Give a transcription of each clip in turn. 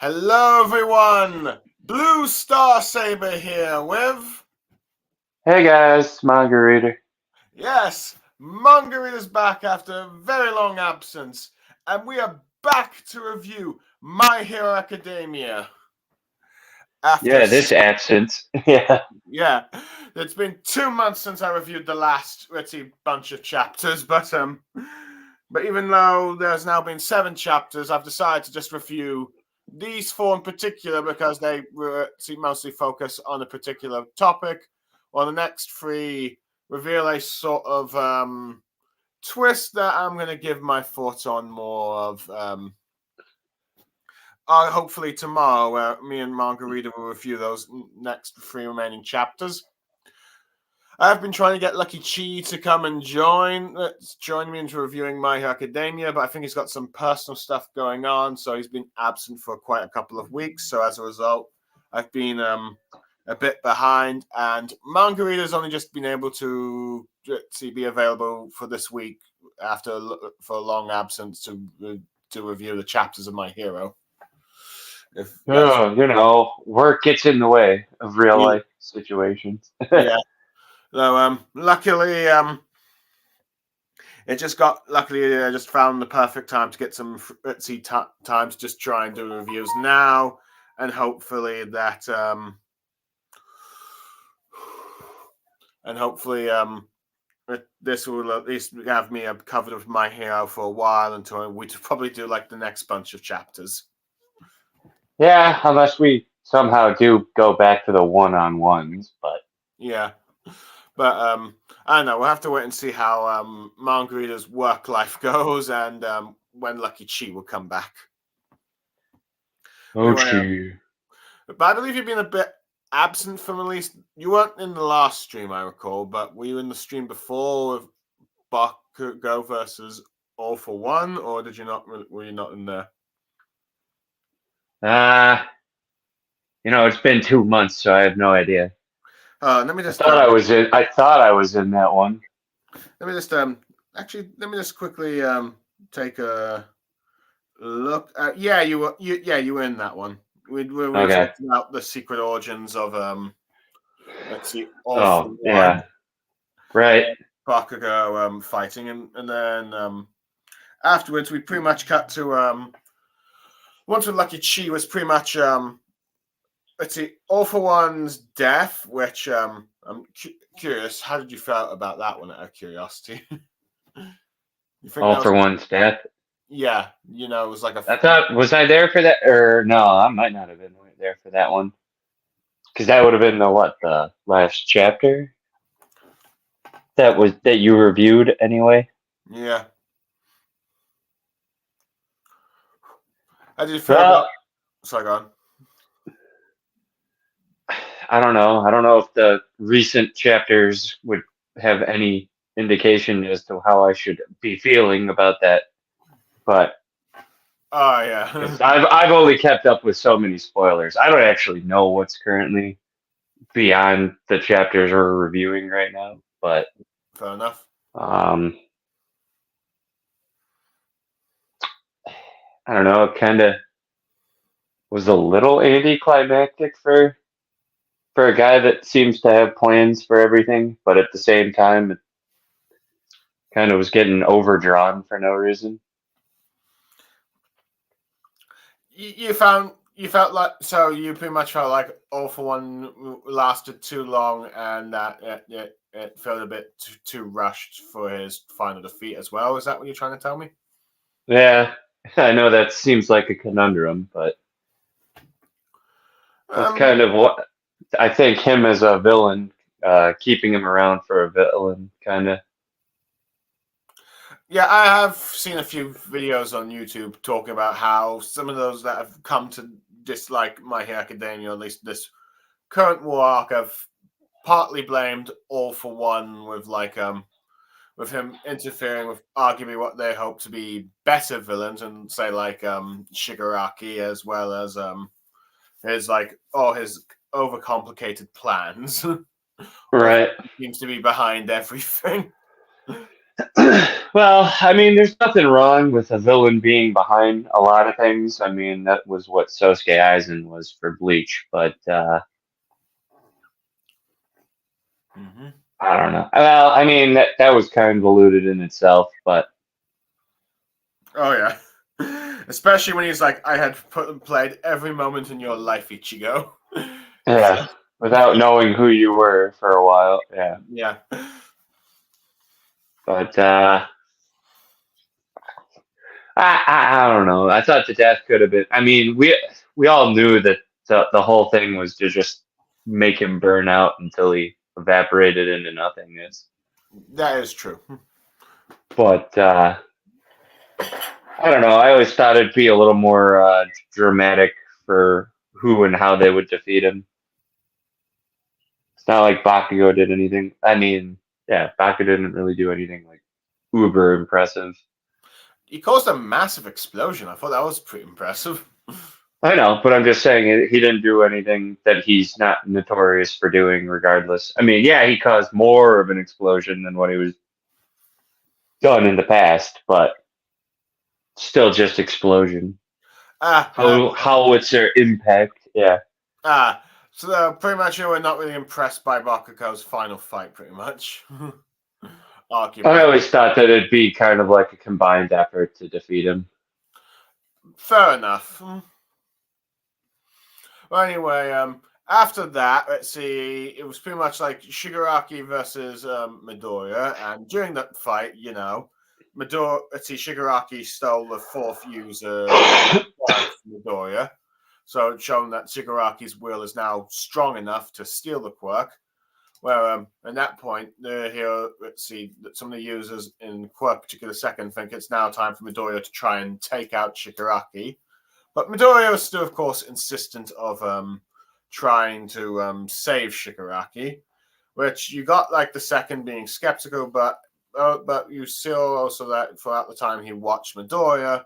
Hello, everyone. Blue Star Saber here with... Hey guys, Mangareader. Yes, Mangareader's back after a very long absence. And we are back to review My Hero Academia. Yeah, this absence. Yeah, it's been 2 months since I reviewed the last, bunch of chapters. But even though there's now been 7 chapters, I've decided to just review these 4 in particular because they mostly focus on a particular topic, while the next 3 reveal a sort of twist that I'm going to give my thoughts on more of hopefully tomorrow, where me and Margarita will review those next 3 remaining chapters. I've been trying to get Lucky Chi to come and join me into reviewing My Hero Academia, but I think he's got some personal stuff going on, so he's been absent for quite a couple of weeks. So as a result, I've been a bit behind, and Margarita's only just been able to be available for this week for a long absence to review the chapters of My Hero. Work gets in the way of real life situations. Yeah. So luckily, I just found the perfect time to get some time to just try and do reviews now, and hopefully this will at least have me covered with My Hero for a while until we probably do like the next bunch of chapters. Yeah, unless we somehow do go back to the one-on-ones, but yeah. But I don't know. We'll have to wait and see how Margarita's work life goes, and when Lucky Chi will come back. Chi. But I believe you've been a bit absent from at least. You weren't in the last stream, I recall, but were you in the stream before with Bakugo versus All for One, or did you not? Were you not in there? It's been 2 months, so I have no idea. Let me just. I thought I was in that one. Let me just quickly take a look. Yeah, you were. You were in that one. We were talking about the secret origins of let's see. Yeah. Right. Bakugo fighting, and then afterwards we pretty much cut to once with Lucky Chi was pretty much let's see, All for One's death, which I'm curious, how did you feel about that one out of curiosity? All for One's death? Yeah, it was like was I there for that? Or no, I might not have been there for that one. Because that would have been the last chapter? That you reviewed anyway? Yeah. How did you feel about... Sorry, go on. I don't know. I don't know if the recent chapters would have any indication as to how I should be feeling about that. But oh yeah, I've only kept up with so many spoilers. I don't actually know what's currently beyond the chapters we're reviewing right now. But fair enough. I don't know. It kind of was a little anticlimactic for a guy that seems to have plans for everything, but at the same time, it kind of was getting overdrawn for no reason. You felt like, so you pretty much felt like All for One lasted too long, and that it felt a bit too rushed for his final defeat as well. Is that what you're trying to tell me? Yeah, I know that seems like a conundrum, but that's kind of what I think him as a villain, keeping him around for a villain, kind of. Yeah, I have seen a few videos on YouTube talking about how some of those that have come to dislike My Hero Academia, at least this current war arc, have partly blamed All for One with him interfering with arguably what they hope to be better villains, and say like Shigaraki, as well as his overcomplicated plans. Right. Seems to be behind everything. Well, I mean, there's nothing wrong with a villain being behind a lot of things. I mean, that was what Sosuke Aizen was for Bleach, but Mm-hmm. I don't know. Well, I mean, that was kind of alluded in itself, but Oh yeah. Especially when he's like, I had played every moment in your life, Ichigo. yeah, without knowing who you were for a while, yeah. Yeah. But I don't know. I thought the death could have been. I mean, we all knew that the whole thing was to just make him burn out until he evaporated into nothingness. That is true. But I don't know. I always thought it'd be a little more dramatic for who and how they would defeat him. It's not like Bakugo did anything. I mean, yeah, Bakugo didn't really do anything like uber impressive. He caused a massive explosion. I thought that was pretty impressive. I know, but I'm just saying he didn't do anything that he's not notorious for doing, regardless. I mean, yeah, he caused more of an explosion than what he was done in the past, but still just explosion. How what's their impact? Yeah. So pretty much you were not really impressed by Bakugo's final fight, pretty much. I always thought that it'd be kind of like a combined effort to defeat him. Fair enough. Well, anyway, after that, let's see, it was pretty much like Shigaraki versus Midoriya, and during that fight, you know, Shigaraki stole the fourth user from Midoriya, so it's shown that Shigaraki's will is now strong enough to steal the quirk. Where at that point, here, let's see, that some of the users in Quirk particular second think it's now time for Midoriya to try and take out Shigaraki. But Midoriya was still, of course, insistent of trying to save Shigaraki, which you got like the second being skeptical, but you still also that throughout the time he watched Midoriya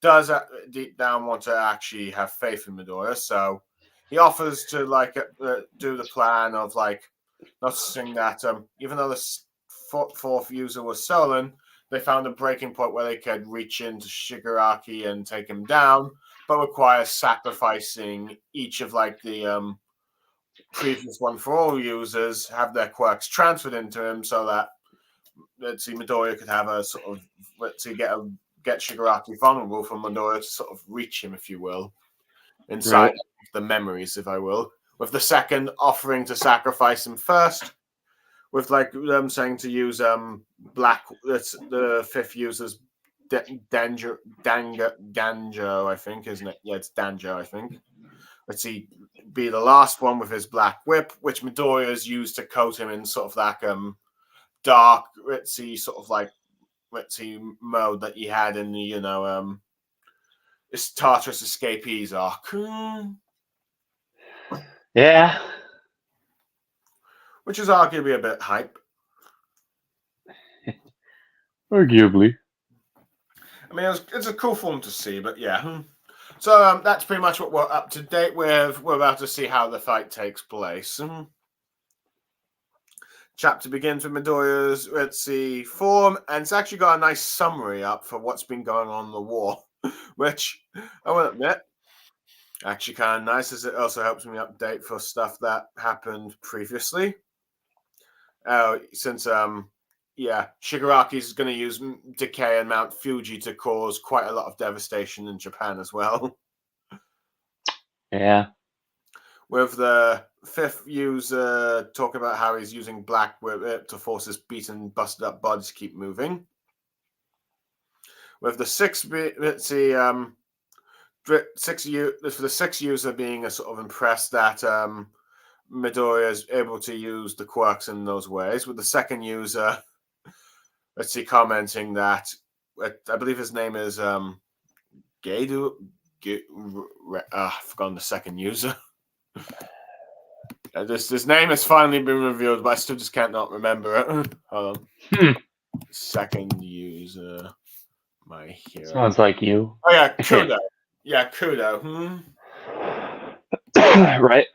does deep down want to actually have faith in Midoriya, so he offers to like do the plan of like noticing that even though the fourth user was stolen, they found a breaking point where they could reach into Shigaraki and take him down, but requires sacrificing each of like the previous one for all users, have their quirks transferred into him, so that let's see Midoriya could have a sort of get Shigaraki vulnerable for Midoriya to sort of reach him, if you will, inside the memories, if I will. With the second offering to sacrifice him first, with like them saying to use black. That's the fifth user's Danjo, I think, isn't it? Yeah, it's Danjo, I think. Let's see, be the last one with his black whip, which Midoriya has used to coat him in sort of that dark, let's see, sort of like mode that he had in the this Tartarus Escapees arc. Yeah. Which is arguably a bit hype. Arguably. I mean, it's a cool form to see, but yeah. So that's pretty much what we're up to date with. We're about to see how the fight takes place. Chapter begins with Midoriya's, let's see, form, and it's actually got a nice summary up for what's been going on in the war, which I will admit, actually kind of nice, as it also helps me update for stuff that happened previously. Since Shigaraki's going to use Decay and Mount Fuji to cause quite a lot of devastation in Japan as well. Yeah. With the fifth user talking about how he's using Black Whip to force his beaten, busted up body to keep moving. With the sixth user being a sort of impressed that Midoriya is able to use the quirks in those ways. With the second user, commenting that I believe his name is Gaidu. I've forgotten the second user. This name has finally been revealed, but I still just can't not remember it. Hold on. Second user, my hero. Sounds like you. Oh yeah, Kudo. Yeah, Kudo. Right.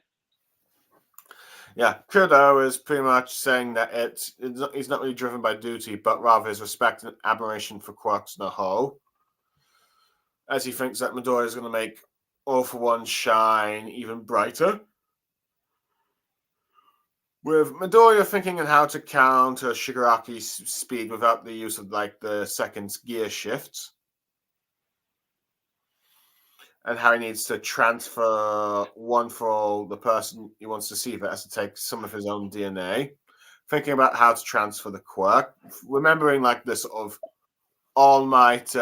Yeah, Kudo is pretty much saying that he's not really driven by duty, but rather his respect and admiration for Quarks in a whole, as he thinks that Midoriya is going to make All for One shine even brighter. With Midoriya thinking on how to counter Shigaraki's speed without the use of like the second gear shifts, and how he needs to transfer one for all the person he wants to see if it has to take some of his own DNA. Thinking about how to transfer the quirk, remembering like this sort of All Might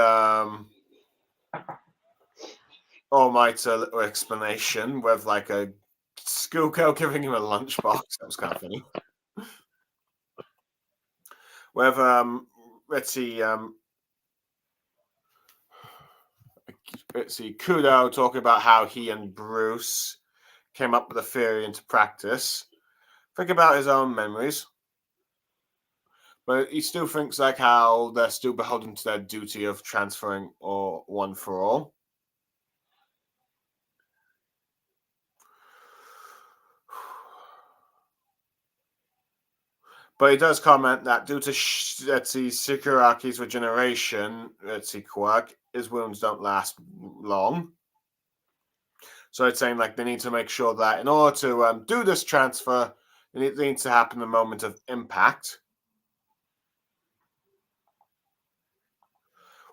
little explanation with like a schoolgirl giving him a lunchbox. That was kind of funny. With let's see Kudo talking about how he and Bruce came up with a theory into practice. Think about his own memories. But he still thinks like how they're still beholden to their duty of transferring or one for all. But he does comment that due to Shigaraki's regeneration, quirk, his wounds don't last long. So it's saying like they need to make sure that in order to do this transfer, it needs to happen the moment of impact.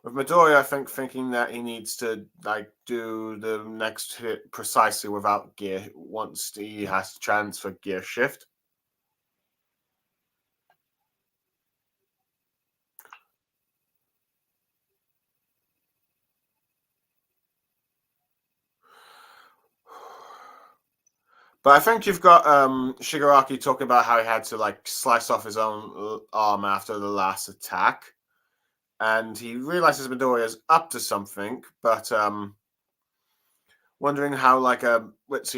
With Midoriya, I think thinking that he needs to like do the next hit precisely without gear once he has to transfer gear shift. But I think you've got Shigaraki talking about how he had to like slice off his own arm after the last attack, and he realizes Midoriya is up to something, but wondering how like a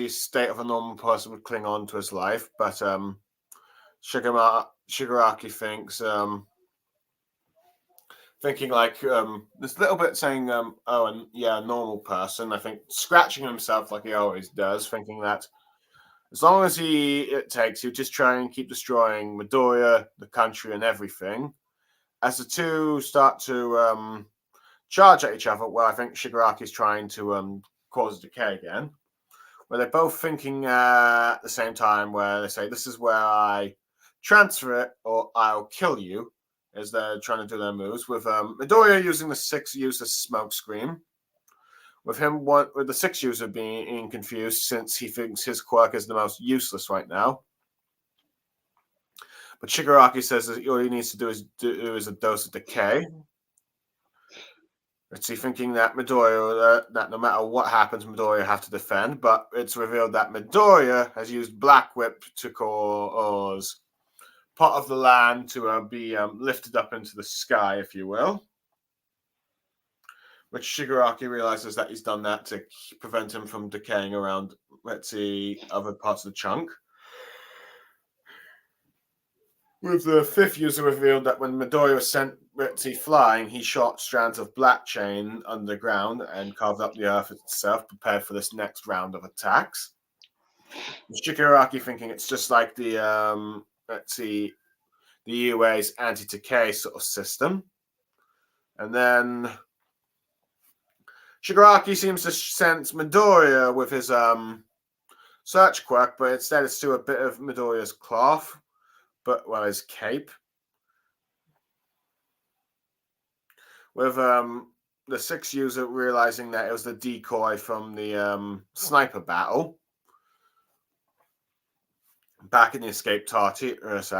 state of a normal person would cling on to his life. But Shigaraki thinks thinking like this little bit saying oh, and yeah, normal person. I think scratching himself like he always does, thinking that as long as it takes, he'll just try and keep destroying Midoriya, the country, and everything. As the two start to charge at each other, well, I think Shigaraki's trying to cause a decay again. Where they're both thinking at the same time, where they say, "This is where I transfer it, or I'll kill you," as they're trying to do their moves. With Midoriya using the 6-user smoke screen. With the 6-user being confused since he thinks his quirk is the most useless right now. But Shigaraki says that all he needs to do is a dose of decay. Let's see, thinking that Midoriya, that no matter what happens, Midoriya have to defend. But it's revealed that Midoriya has used Black Whip to cause part of the land to be lifted up into the sky, if you will. Which Shigaraki realizes that he's done that to prevent him from decaying around, let's see, other parts of the chunk. With the 5th user revealed that when Midoriya was sent flying, he shot strands of black chain underground and carved up the earth itself, prepared for this next round of attacks. Shigaraki thinking it's just like the the UA's anti-decay sort of system. And then Shigaraki seems to sense Midoriya with his search quirk, but instead it's to a bit of Midoriya's cloth, his cape. With the 6th user realizing that it was the decoy from the sniper battle back in the escape Tartarus,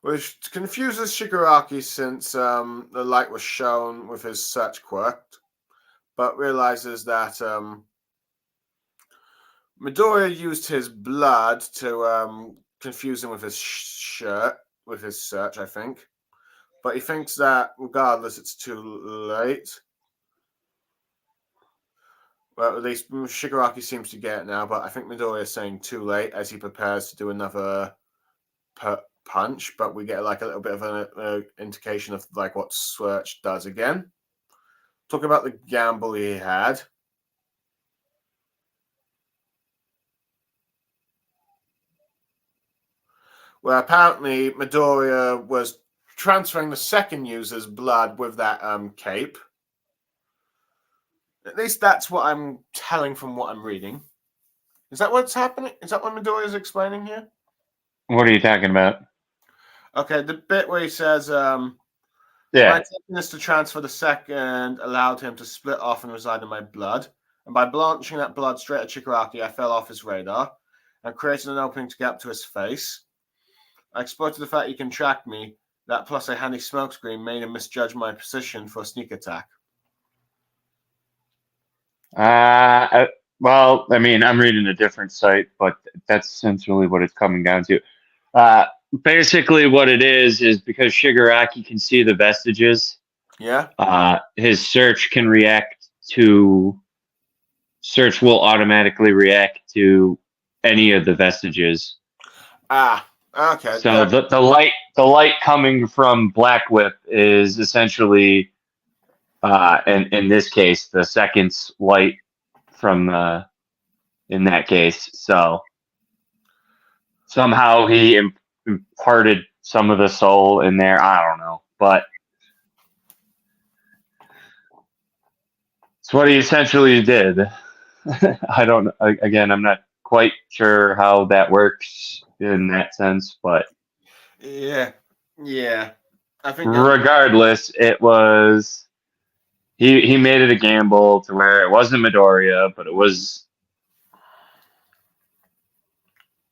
which confuses Shigaraki since the light was shown with his search quirk, but realizes that Midoriya used his blood to confuse him with his with his search, I think. But he thinks that regardless, it's too late. Well, at least Shigaraki seems to get it now, but I think Midoriya is saying too late as he prepares to do another punch. But we get like a little bit of an indication of like what Search does again. Talking about the gamble he had. where apparently Midoriya was transferring the second user's blood with that cape. At least that's what I'm telling from what I'm reading. Is that what's happening? Is that what Midoriya is explaining here? What are you talking about? Okay, the bit where he says, my Yeah. temptiness to transfer the second allowed him to split off and reside in my blood. And by launching that blood straight at Shigaraki, I fell off his radar and created an opening to get up to his face. I exploited the fact he can track me. That plus a handy smokescreen made him misjudge my position for a sneak attack. Well, I mean, I'm reading a different site, but that's essentially what it's coming down to. Basically, what it is because Shigaraki can see the vestiges. Yeah. His search will automatically react to any of the vestiges. Okay. So the light coming from Black Whip is essentially, in this case, the second's light from in that case. So somehow he imparted some of the soul in there. I don't know, but it's what he essentially did. I don't. Again, I'm not quite sure how that works in that sense, but yeah. I think regardless, it was he made it a gamble to where it wasn't Midoriya, but it was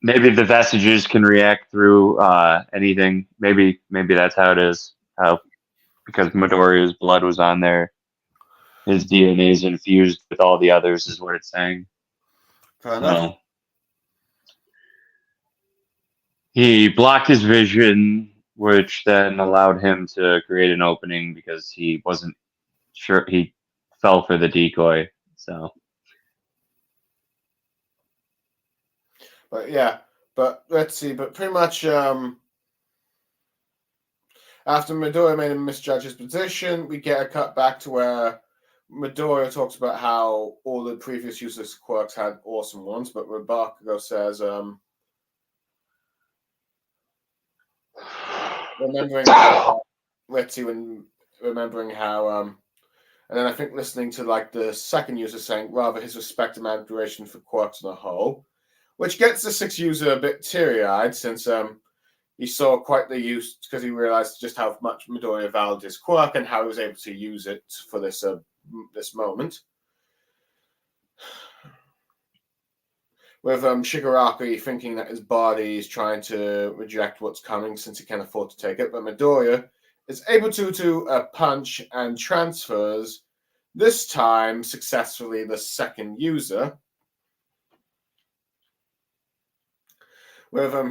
maybe the vestiges can react through anything. Maybe that's how it is. Because Midoriya's blood was on there, his DNA is infused with all the others, is what it's saying. fair enough. He blocked his vision, which then allowed him to create an opening because he wasn't sure. He fell for the decoy. So, but yeah, but let's see. But pretty much, after Midoriya made him misjudge his position, we get a cut back to where Midoriya talks about how all the previous users' quirks had awesome ones, but Bakugo says, remembering how, let's see, when remembering how, and then I think listening to like the second user saying rather his respect and admiration for quirks on a whole, which gets the sixth user a bit teary-eyed since he saw quite the use because he realized just how much Midoriya valued his quirk and how he was able to use it for this this moment. With Shigaraki thinking that his body is trying to reject what's coming since he can't afford to take it, but Midoriya is able to punch and transfers, this time successfully, the second user. With him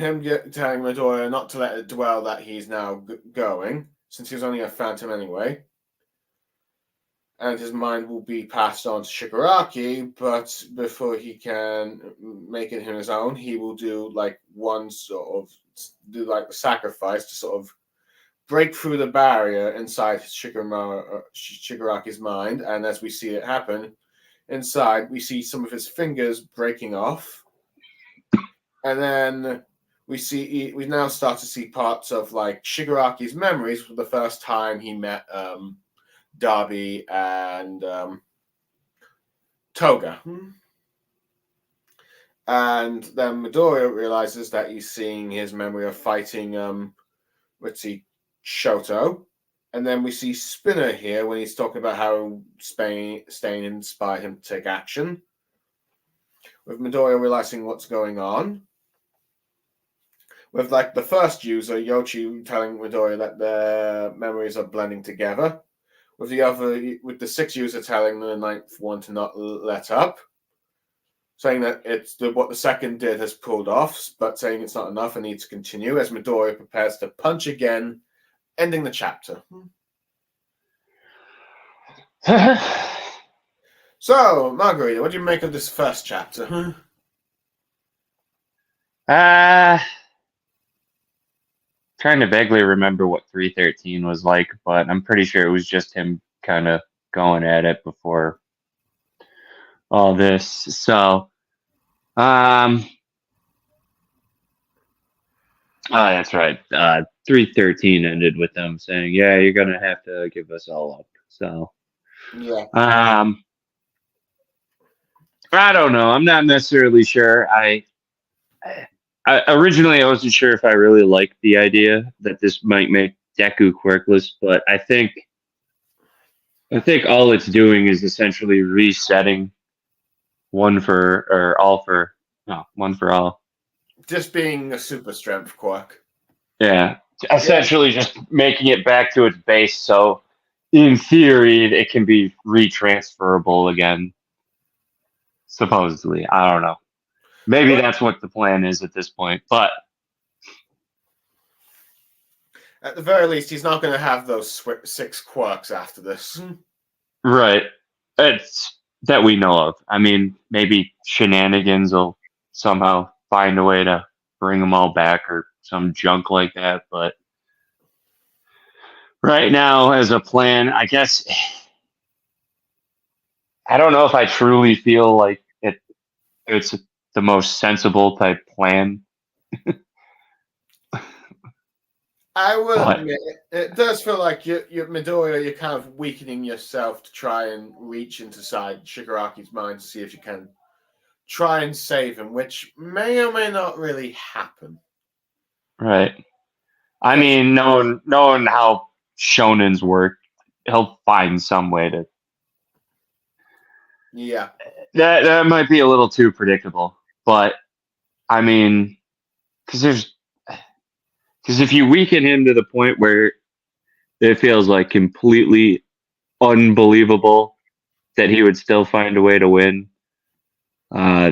telling Midoriya not to let it dwell that he's now going, since he was only a phantom anyway. And his mind will be passed on to Shigaraki, but before he can make it his own, he will do like one sort of do like the sacrifice to sort of break through the barrier inside Shigaraki's mind. And as we see it happen, inside we see some of his fingers breaking off, and then we now start to see parts of like Shigaraki's memories for the first time he met Darby and Toga. And then Midoriya realizes that he's seeing his memory of fighting Shoto. And then we see Spinner here when he's talking about how Stain inspired him to take action. With Midoriya realizing what's going on. With like the first user, Yoshi telling Midoriya that their memories are blending together. With the sixth user telling the ninth one to not let up, saying that it's what the second did has pulled off, but saying it's not enough and needs to continue as Midoriya prepares to punch again, ending the chapter. So, Margarita, what do you make of this first chapter? Trying to vaguely remember what 313 was like, but I'm pretty sure it was just him kind of going at it before all this. So, Oh, that's right. 313 ended with them saying, "Yeah, you're gonna have to give us all up." So, Yeah. I don't know. I'm not necessarily sure. I originally I wasn't sure if I really liked the idea that this might make Deku quirkless, but I think all it's doing is essentially resetting one for or all for no one for all. Just being a super strength quirk. Yeah, Yeah. essentially just making it back to its base. So, in theory, it can be retransferable again. Supposedly, I don't know. Maybe Well, that's what the plan is at this point. But at the very least, he's not going to have those 6 quirks after this. right, it's that we know of. I mean, maybe shenanigans will somehow find a way to bring them all back or some junk like that. But right now, as a plan, I guess I don't know if I truly feel like it's the most sensible type plan. I will But admit, it does feel like you're Midoriya, you're kind of weakening yourself to try and reach inside Shigaraki's mind to see if you can try and save him, which may or may not really happen. right, I Because, mean, knowing how shonens work, he'll find some way to. yeah. That might be a little too predictable, but I mean, because if you weaken him to the point where it feels like completely unbelievable that he would still find a way to win,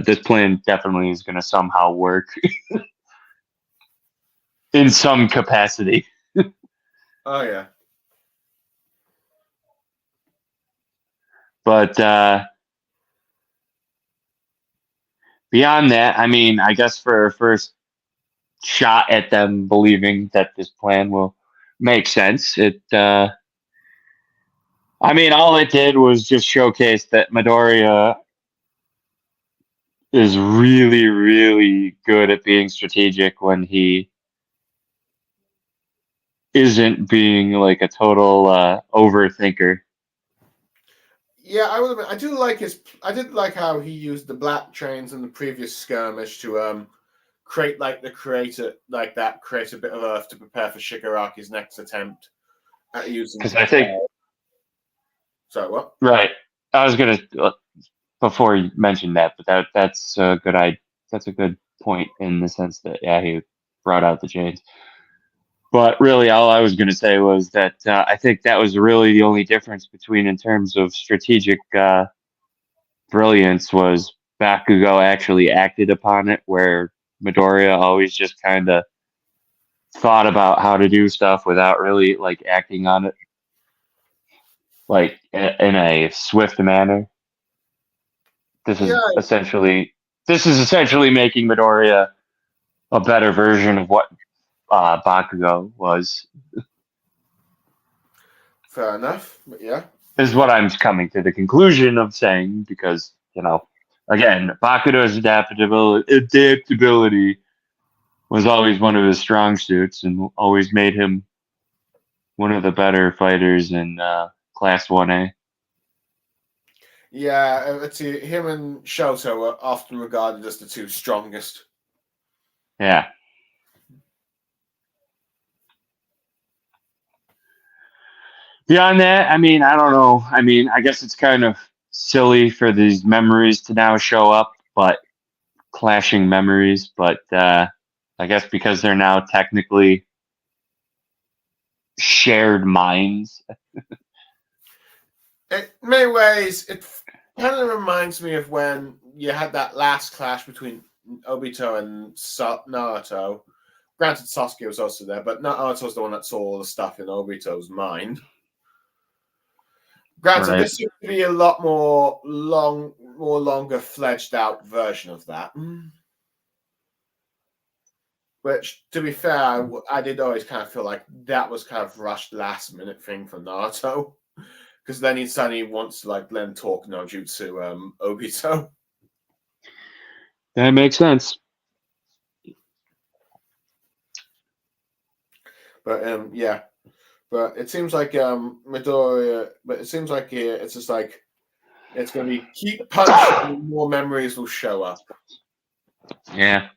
this plan definitely is going to somehow work in some capacity. Oh, yeah. But beyond that, I mean, I guess for our first shot at them believing that this plan will make sense, I mean, all it did was just showcase that Midoriya is really, really good at being strategic when he isn't being like a total overthinker. Yeah, I will admit, I did like how he used the black trains in the previous skirmish to create like the creator like that, create a bit of earth to prepare for Shigaraki's next attempt at using Because I think, so what? right, I was gonna before you mentioned that, but that's a good that's a good point in the sense that yeah, he brought out the chains. But really, all I was going to say was that I think that was really the only difference between in terms of strategic brilliance was Bakugo actually acted upon it, where Midoriya always just kind of thought about how to do stuff without really like acting on it, like in a swift manner. This Yeah, is essentially making Midoriya a better version of what Bakugo was. fair enough. But yeah. Is what I'm coming to the conclusion of saying because again, Bakudo's adaptability was always one of his strong suits and always made him one of the better fighters in Class 1A. Yeah, let's see. Him and Shoto are often regarded as the two strongest. Yeah. Beyond that, I mean, I don't know. I mean, I guess it's kind of silly for these memories to now show up, but clashing memories. But I guess because they're now technically shared minds. In many ways, it kind of reminds me of when you had that last clash between Obito and Naruto. Granted, Sasuke was also there, but Naruto was the one that saw all the stuff in Obito's mind. Granted, Right. this seems to be a lot more longer fledged out version of that. Which, to be fair, I did always kind of feel like that was kind of rushed last minute thing for Naruto. Because then he suddenly wants to like learn talk no jutsu Obito. That makes sense. But yeah. But it seems like Midoriya. But it seems like it's just like it's going to be keep punching, and more memories will show up. Yeah.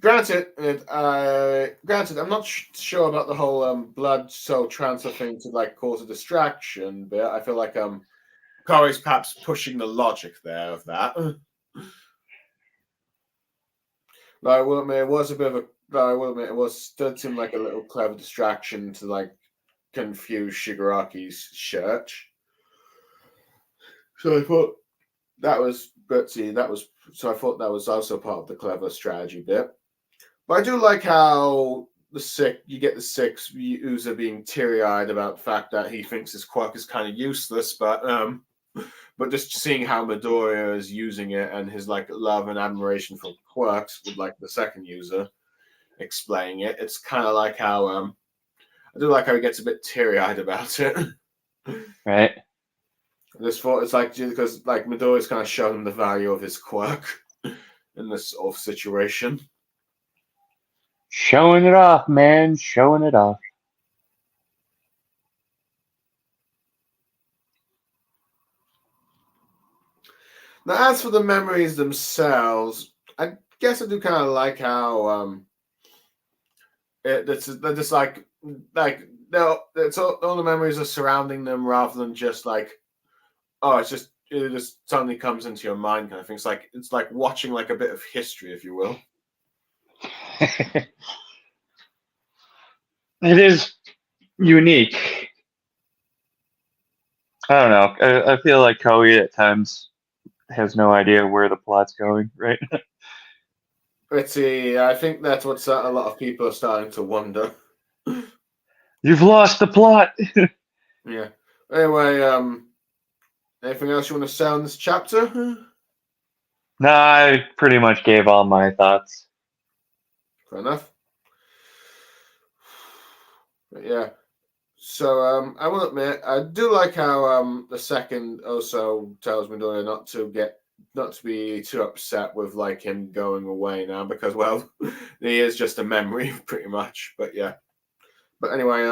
Granted, I'm not sure about the whole blood soul transfer thing to like cause a distraction, but I feel like Corey's perhaps pushing the logic there of that. Like, I will admit, it was a bit of a. I will admit, did seem like a little clever distraction to like confuse Shigaraki's church. So I thought that was, but see, that was. So I thought that was also part of the clever strategy bit. But I do like how you get the sixth user being teary-eyed about the fact that he thinks his quirk is kind of useless, but just seeing how Midoriya is using it and his like love and admiration for quirks with like the second user explaining it, it's kind of like how I do like how he gets a bit teary-eyed about it. Right. This thought it's like because like Midoriya's kind of shown him the value of his quirk in this sort of situation. Showing it off, man. Showing it off. Now, as for the memories themselves, I guess I do kind of like how they're just like it's all the memories are surrounding them rather than just like it just suddenly comes into your mind kind of thing. It's like watching like a bit of history, if you will. It is unique. I don't know. I feel like Koei at times has no idea where the plot's going, right? Let's see. I think that's what a lot of people are starting to wonder. You've lost the plot. Yeah. Anyway, anything else you want to say on this chapter? No, I pretty much gave all my thoughts. Fair enough. But yeah. So I will admit, I do like how the second also tells Midoriya not to be too upset with like him going away now because well he is just a memory pretty much. But yeah. But anyway,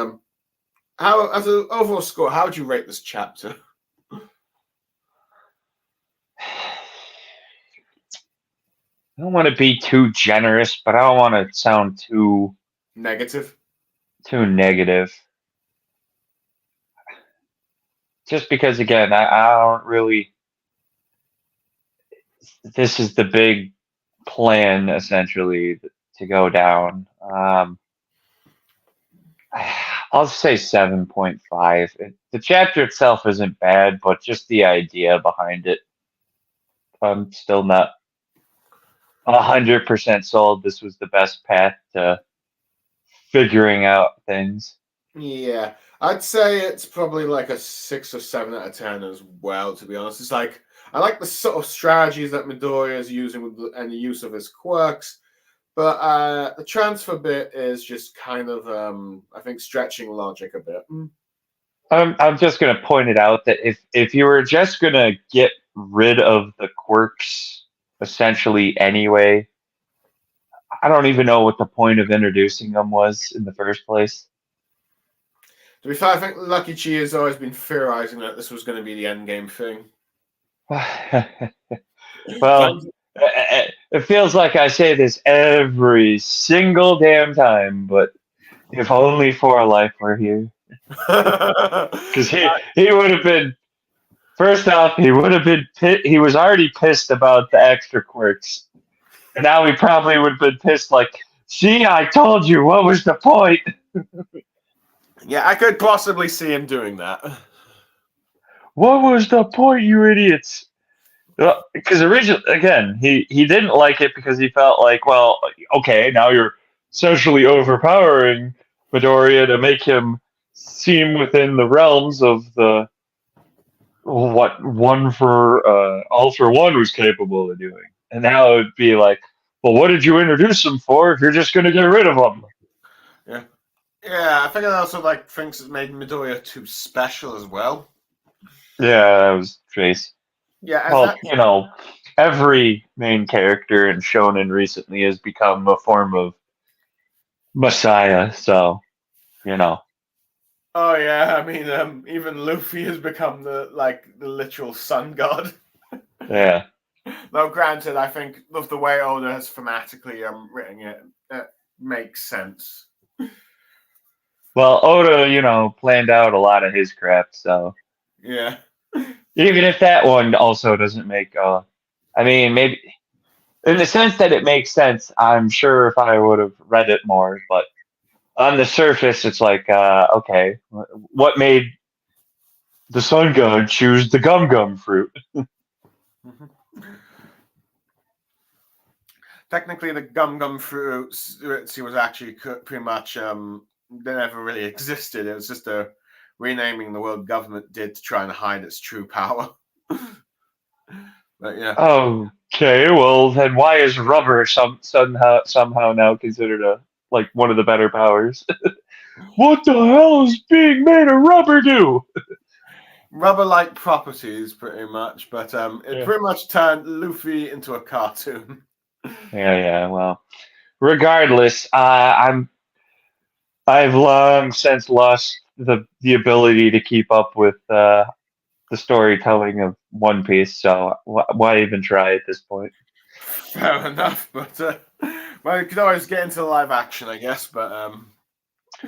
how as an overall score, how would you rate this chapter? I don't want to be too generous, but I don't want to sound too Negative. negative. Just because, again, I don't really. This is the big plan, essentially, to go down. I'll say 7.5. The chapter itself isn't bad, but just the idea behind it, I'm still not 100% sold. This was the best path to figuring out things. Yeah, I'd say it's probably like a 6 or 7 out of 10 as well. To be honest, it's like I like the sort of strategies that Midoriya is using and the use of his quirks, but the transfer bit is just kind of I think stretching logic a bit. I'm just gonna point it out that if you were just gonna get rid of the quirks essentially anyway, I don't even know what the point of introducing them was in the first place. To be fair, I think Lucky Chi has always been theorizing that this was going to be the end game thing. Well, it feels like I say this every single damn time, but if only For Life were here. Because he would have been, first off, he would have been, he was already pissed about the extra quirks. And now he probably would have been pissed like, see, I told you, what was the point? Yeah, I could possibly see him doing that. What was the point, you idiots? Because originally, again, he didn't like it because he felt like, well, okay, now you're socially overpowering Midoriya to make him seem within the realms of the what one for all for one was capable of doing. And now it would be like, well, what did you introduce him for if you're just going to get rid of him? Yeah. Yeah, I think I also like thinks it made Midoriya too special as well. Yeah, that was Trace. Yeah, Well, you know, every main character in Shonen recently has become a form of Messiah, so you know. Oh yeah, I mean, even Luffy has become the literal sun god. Yeah. Though granted, I think of the way Oda has thematically written it, it makes sense. Well, Oda, planned out a lot of his crap, so Yeah. even if that one also doesn't make I mean maybe in the sense that it makes sense, I'm sure if I would have read it more, but on the surface it's like, okay, what made the sun god choose the gum gum fruit? Technically, the Gum Gum fruits was actually pretty much they never really existed. It was just a renaming the world government did to try and hide its true power. But yeah. Okay, well then why is rubber somehow now considered like one of the better powers? What the hell is being made of rubber do? Rubber-like properties, pretty much, but it Yeah. pretty much turned Luffy into a cartoon. Yeah. Well, regardless, I've long since lost the ability to keep up with the storytelling of One Piece. So why even try at this point? Fair enough, but well, you could always get into live action, I guess. But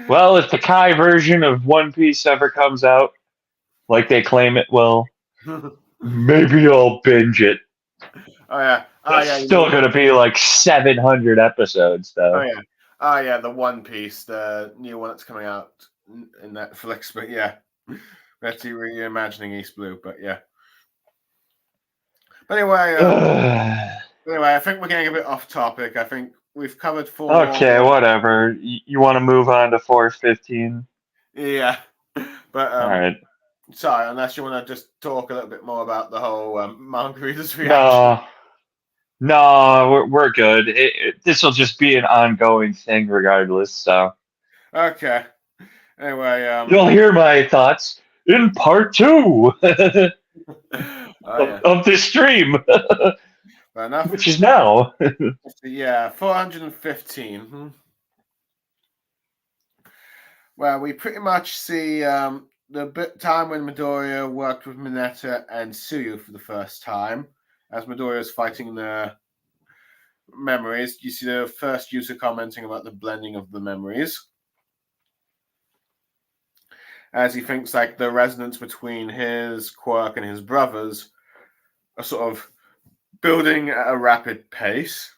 Well, if the Kai version of One Piece ever comes out, like they claim it will, maybe I'll binge it. oh That's yeah, still gonna be like 700 episodes, oh though. yeah, oh yeah, the One Piece, the new one that's coming out in Netflix. But yeah, let's see, reimagining East Blue. But yeah, but anyway, I think we're getting a bit off topic. I think we've covered Okay, four. whatever. You want to move on to 415? Yeah, but All right. sorry, unless you want to just talk a little bit more about the whole Mangareader's reaction. No, no, we're good. This will just be an ongoing thing, regardless. So Okay. Anyway, you'll hear my thoughts in part two oh yeah, of this stream, fair enough. which is now. Yeah, 415. Well, we pretty much see the time when Midoriya worked with Mineta and Suyu for the first time, as Midoriya is fighting the memories. You see the first user commenting about the blending of the memories, as he thinks like the resonance between his quirk and his brothers are sort of building at a rapid pace.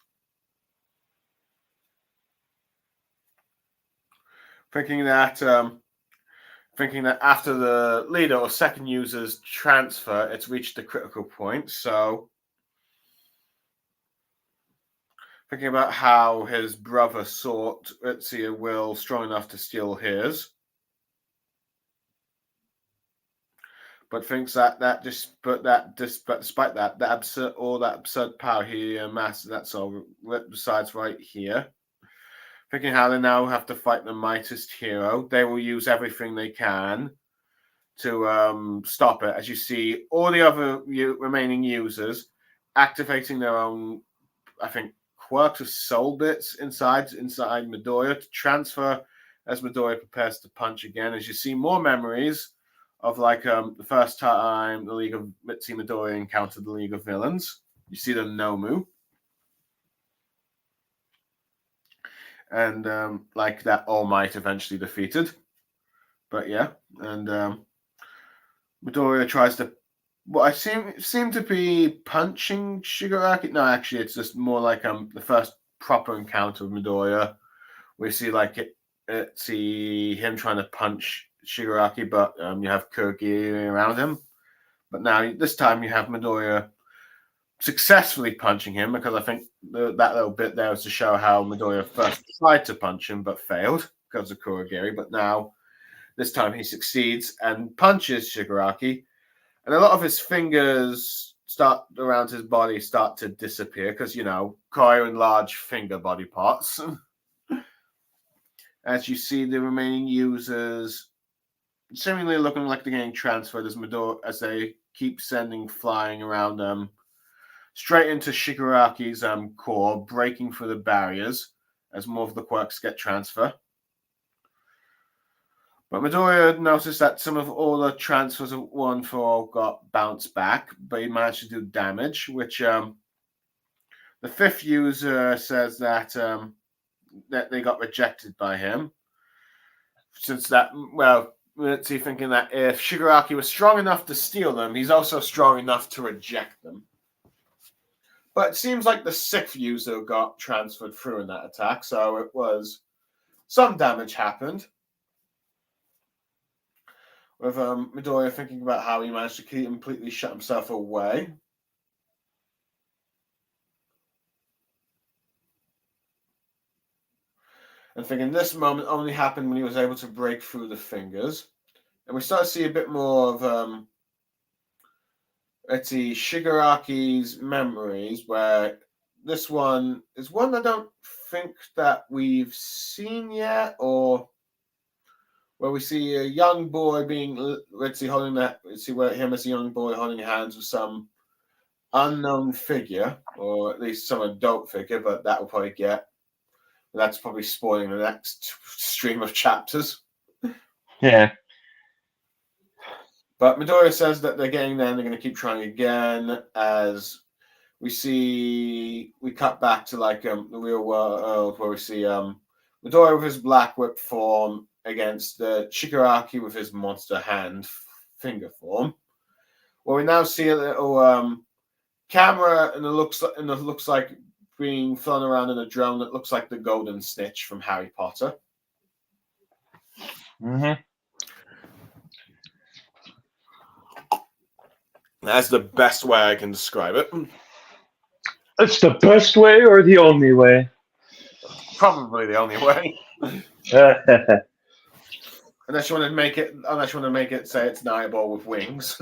Thinking that after the leader or second user's transfer, it's reached the critical point. So thinking about how his brother sought Utsuya will strong enough to steal his, but thinks that despite that absurd power he amassed, that's all resides right here. Thinking how they now have to fight the mightiest hero, they will use everything they can to stop it. As you see, all the other remaining users activating their own, I think, quirks of soul bits inside Midoriya to transfer as Midoriya prepares to punch again. As you see more memories of the first time the League of Mitsuki Midoriya encountered the League of Villains. You see the Nomu. And that All Might eventually defeated. But yeah, and Midoriya tries to what I seem to be punching Shigaraki. No, actually, it's just more like the first proper encounter with Midoriya. We see see him trying to punch Shigaraki, but you have Kurogiri around him. But now this time you have Midoriya successfully punching him, because I think that little bit there was to show how Midoriya first tried to punch him but failed because of Kurogiri. But now this time he succeeds and punches Shigaraki. And a lot of his fingers around his body start to disappear because, quite enlarged finger body parts. As you see the remaining users seemingly looking like they're getting transferred as they keep sending flying around them straight into Shigaraki's core, breaking through the barriers. as more of the quirks get transferred. But Midoriya noticed that some of all the transfers of 1-for-all got bounced back, but he managed to do damage, which the fifth user says that they got rejected by him. Since that, well, let's see, thinking that if Shigaraki was strong enough to steal them, he's also strong enough to reject them. But it seems like the sixth user got transferred through in that attack, so it was some damage happened. With Midoriya thinking about how he managed to completely shut himself away. And thinking this moment only happened when he was able to break through the fingers. And we start to see a bit more of let's see, Shigaraki's memories, where this one is one I don't think that we've seen yet, or where we see a young boy being, let's see, holding that, let's see, where him as a young boy holding hands with some unknown figure, or at least some adult figure, but that will probably that's probably spoiling the next stream of chapters. Yeah. But Midoriya says that they're getting there and they're going to keep trying again, as we cut back to like the real world, where we see Midoriya with his black whip form against Shigaraki with his monster hand finger form. Well, we now see a little camera, and it looks like being flown around in a drone that looks like the Golden Snitch from Harry Potter. Mm-hmm. That's the best way I can describe it. It's the best way or the only way? Probably the only way. Unless you want to make it say it's an eyeball with wings.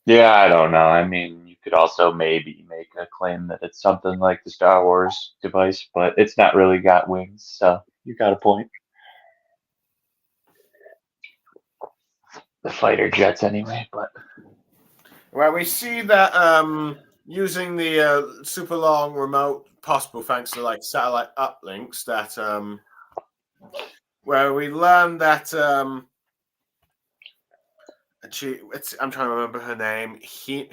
Yeah, I don't know. I mean, you could also maybe make a claim that it's something like the Star Wars device, but it's not really got wings, so you got a point. The fighter jets anyway, but... Well, we see that using the super long remote possible thanks to like satellite uplinks, that where we learn that I'm trying to remember her name. Hema.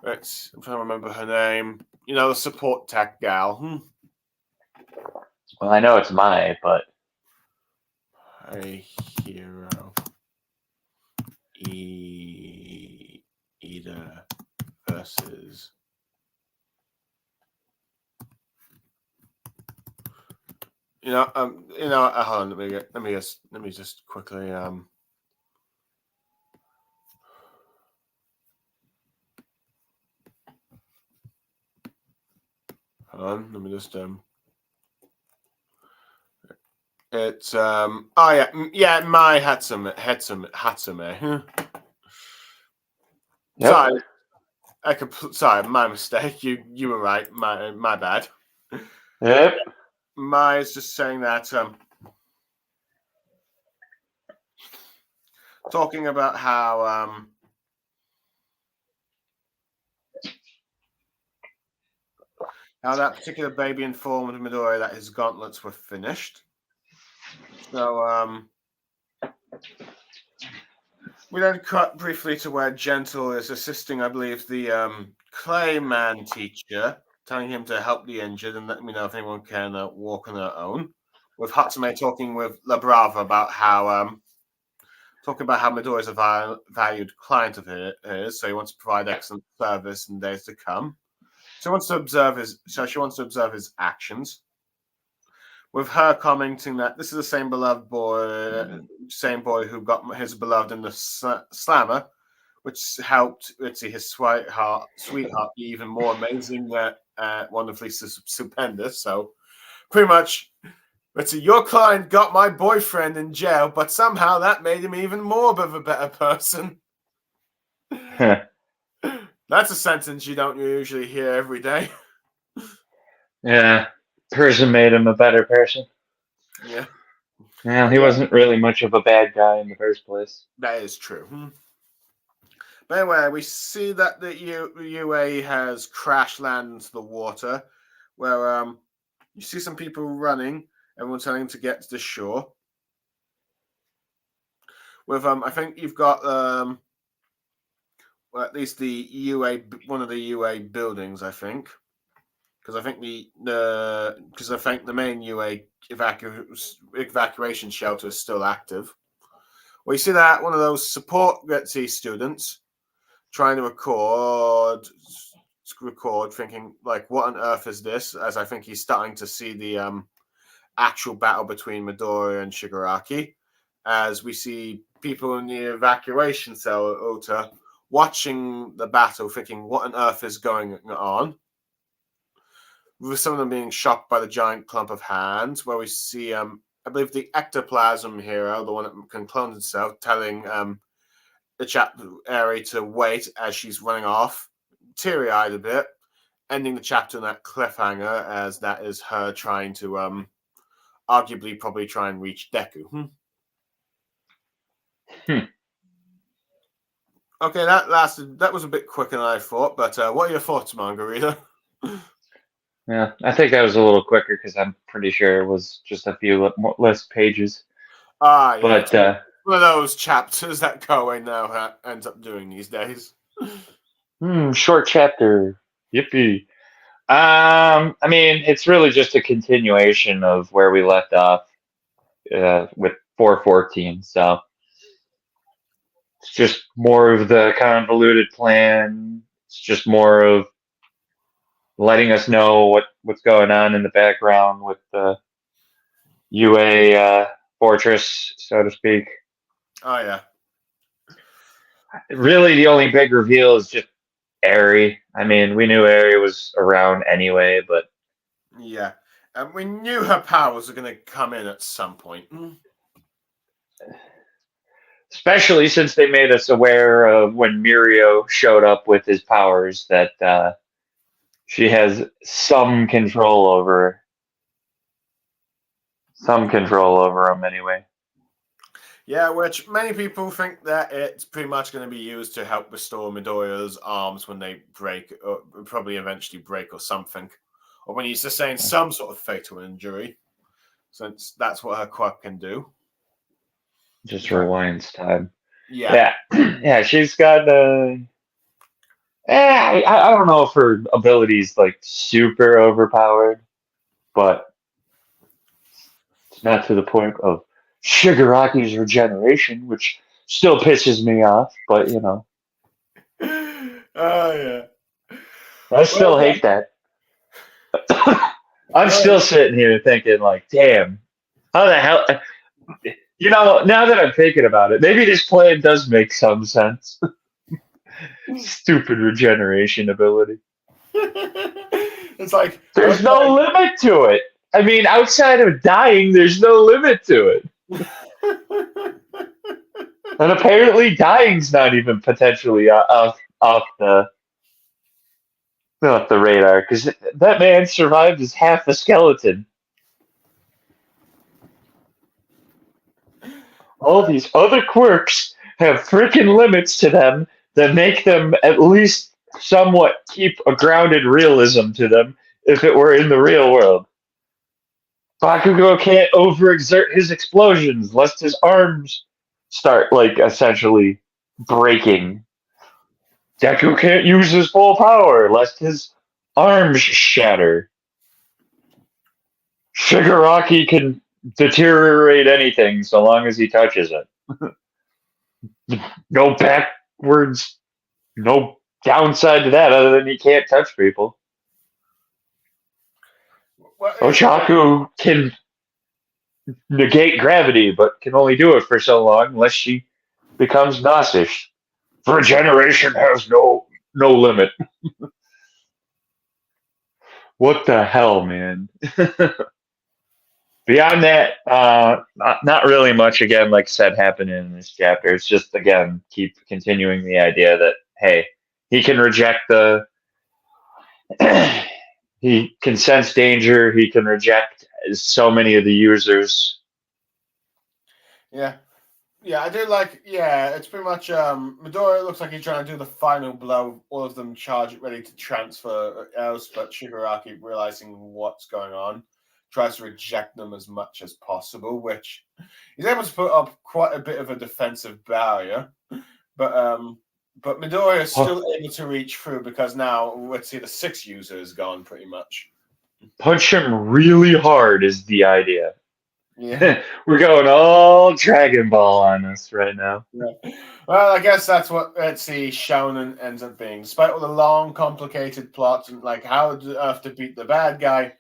I'm trying to remember her name. You know, the support tech gal. Well, I know it's Mai, but... A hero. Ida versus... hold on. Let me just quickly. Hold on. Let me just. It's Oh yeah. Mai Hatsume. Yep. Sorry, my mistake. You were right. My bad. Yep. Mai is just saying that talking about how that particular baby informed Midoriya that his gauntlets were finished. So we then cut briefly to where Gentle is assisting, I believe, the Clayman teacher, telling him to help the injured and let me know if anyone can walk on their own. With Hatsume talking with La Brava about how Midoriya is a valued client of his, so he wants to provide excellent service in days to come. She wants to observe his actions. With her commenting that this is the same boy who got his beloved in the slammer, which helped his sweetheart be even more amazing, wonderfully stupendous. So pretty much, your client got my boyfriend in jail, but somehow that made him even more of a better person. That's a sentence you don't usually hear every day. Yeah. Person made him a better person. Yeah. Yeah, he wasn't really much of a bad guy in the first place. That is true. But anyway, we see that the UA has crash landed into the water, where you see some people running, everyone telling to get to the shore. With I think you've got well, at least the one of the UA buildings, I think, because I think the main UA evacuation shelter is still active. We see that one of those support Getsy students trying to record, thinking like, what on earth is this? As I think he's starting to see the actual battle between Midoriya and Shigaraki, as we see people in the evacuation cell watching the battle, thinking, what on earth is going on? With some of them being shocked by the giant clump of hands, where we see, I believe, the ectoplasm hero, the one that can clone itself, telling the chap Eri to wait as she's running off, teary-eyed a bit, ending the chapter in that cliffhanger, as that is her trying to arguably probably try and reach Deku. Okay, that was a bit quicker than I thought, but what are your thoughts, Mangareader? Yeah, I think that was a little quicker because I'm pretty sure it was just a few less pages. Yeah. But one of those chapters that Koei now ends up doing these days. Short chapter. Yippee. I mean, it's really just a continuation of where we left off with 414. So it's just more of the convoluted plan. It's just more of letting us know what's going on in the background with the UA fortress, so to speak. Oh, yeah. Really, the only big reveal is just Eri. I mean, we knew Eri was around anyway, but yeah, and we knew her powers were going to come in at some point. Especially since they made us aware of when Mirio showed up with his powers that she has some control over him anyway. Yeah, which many people think that it's pretty much going to be used to help restore Midoriya's arms when they break, or probably eventually break or something, or when he sustains some sort of fatal injury, since that's what her quirk can do. Just rewinds time. Yeah. Yeah. She's got. I don't know if her ability's like super overpowered, but it's not to the point of Shigaraki's regeneration, which still pisses me off. But you know. Oh yeah. I still hate that. I'm still sitting here thinking, like, damn, how the hell? You know, now that I'm thinking about it, maybe this plan does make some sense. Stupid regeneration ability. It's like there's no limit to it. I mean, outside of dying, there's no limit to it. And apparently, dying's not even potentially off the radar, because that man survived as half a skeleton. All these other quirks have freaking limits to them that make them at least somewhat keep a grounded realism to them if it were in the real world. Bakugo can't overexert his explosions lest his arms start, like, essentially breaking. Deku can't use his full power lest his arms shatter. Shigaraki can deteriorate anything so long as he touches it. No backwards, no downside to that other than he can't touch people. Ochaku can negate gravity, but can only do it for so long unless she becomes nauseous. Regeneration has no limit. What the hell, man? Beyond that, not really much, again, like I said, happening in this chapter. It's just, again, keep continuing the idea that, hey, he can reject he can sense danger, he can reject so many of the users. Yeah. Yeah, I do like. Yeah, it's pretty much. Midoriya looks like he's trying to do the final blow. All of them charge it, ready to transfer else, but Shigaraki, realizing what's going on, tries to reject them as much as possible. Which he's able to put up quite a bit of a defensive barrier, but Midoriya is still able to reach through because now let's see, the 6 user is gone pretty much. Punch him really hard is the idea. Yeah. We're going all Dragon Ball on us right now. Yeah. Well, I guess that's what let's see Shonen ends up being. Despite all the long, complicated plots and like how to earth to beat the bad guy,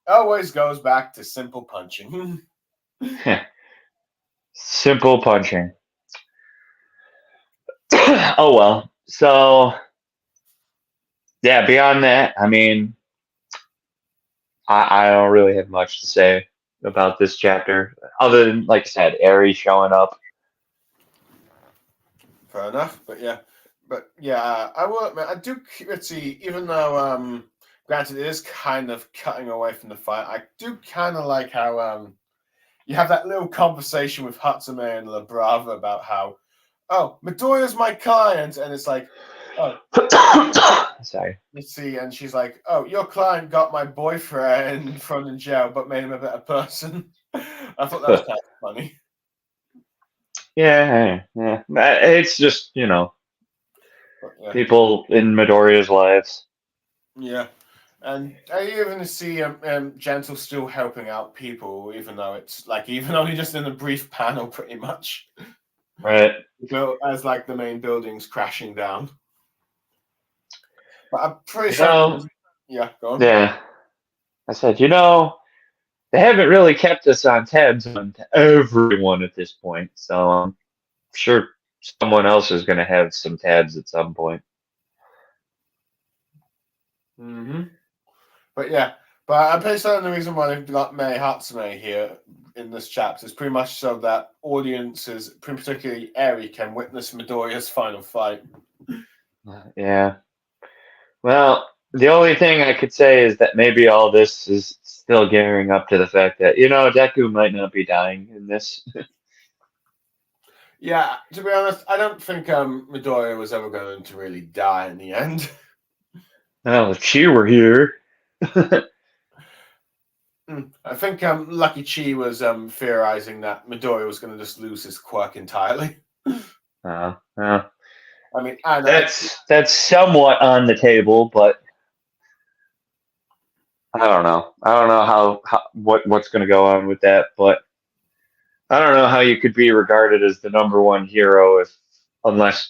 always goes back to simple punching. Simple punching. Oh well. So yeah, beyond that, I mean, I don't really have much to say about this chapter, other than, like I said, Eri showing up. Fair enough, but yeah, I will admit I do. Let's see, even though granted it is kind of cutting away from the fight, I do kind of like how you have that little conversation with Hatsume and La Brava about how, oh, Midoriya's my client, and it's like, oh, Sorry. let's see, and she's like, oh, your client got my boyfriend thrown in jail, but made him a better person. I thought that was kind of funny. Yeah. It's just, But, yeah. people in Midoriya's lives. Yeah. And I even see Gentle still helping out people, even though it's like even only just in a brief panel, pretty much. Right. As like the main building's crashing down. But I'm pretty sure. Yeah, go on. Yeah. I said, they haven't really kept us on tabs on everyone at this point, so I'm sure someone else is going to have some tabs at some point. Mm-hmm. But I'm pretty certain the reason why they've got Mei Hatsume here in this chapter is pretty much so that audiences, particularly Eri, can witness Midoriya's final fight. Yeah. Well, the only thing I could say is that maybe all this is still gearing up to the fact that, Deku might not be dying in this. Yeah, to be honest, I don't think Midoriya was ever going to really die in the end. Well, if she were here. I think Lucky Chi was theorizing that Midoriya was going to just lose his quirk entirely. I mean, that's somewhat on the table, but I don't know. I don't know how what's going to go on with that, but I don't know how you could be regarded as the number one hero unless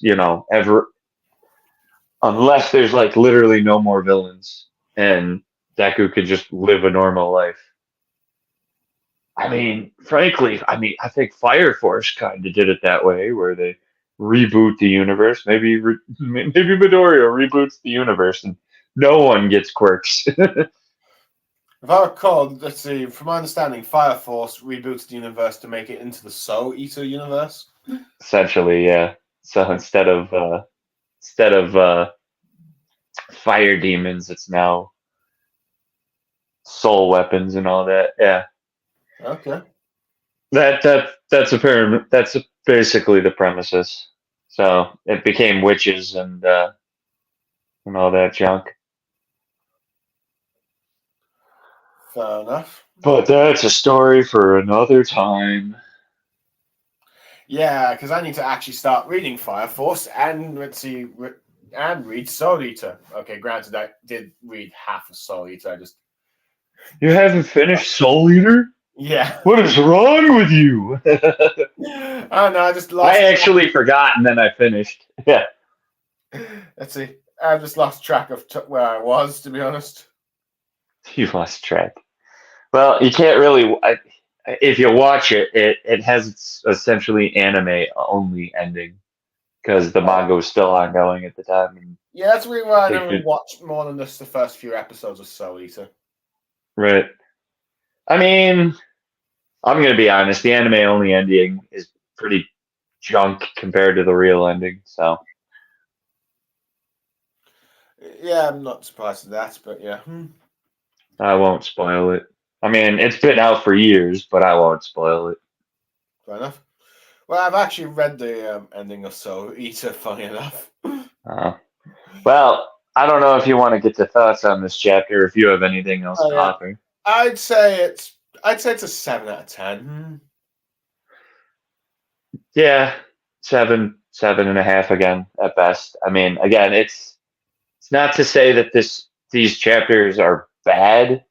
there's like literally no more villains and Deku could just live a normal life. I mean, frankly, I think Fire Force kind of did it that way, where they reboot the universe. Maybe Midoriya reboots the universe and no one gets quirks. If I recall, let's see, from my understanding, Fire Force reboots the universe to make it into the Soul Eater universe. Essentially, yeah. So instead of fire demons, it's now soul weapons and all that. Yeah. Okay. That's basically the premises. So it became witches and all that junk. Fair enough. But that's a story for another time. Yeah, because I need to actually start reading Fire Force and let's see, and read Soul Eater. Okay, granted, I did read half of Soul Eater. You haven't finished Soul Eater? Yeah. What is wrong with you? Oh no, I just lost. I actually forgot and then I finished. Yeah. Let's see. I just lost track of where I was, to be honest. You lost track. Well, you can't really. If you watch it, it has essentially anime only ending because the manga was still ongoing at the time. And yeah, that's really why I never watched more than just the first few episodes of Soul Eater. Right. I mean, I'm gonna be honest. The anime only ending is pretty junk compared to the real ending. So. Yeah, I'm not surprised at that, but yeah. I won't spoil it. I mean, it's been out for years, but I won't spoil it. Fair enough. Well, I've actually read the ending of Soul Eater, funny enough. Uh, well, I don't know if you want to get to thoughts on this chapter, or if you have anything else Oh to yeah, offer. I'd say it's a 7 out of 10. Yeah, 7.5 again at best. I mean, again, it's not to say that these chapters are bad.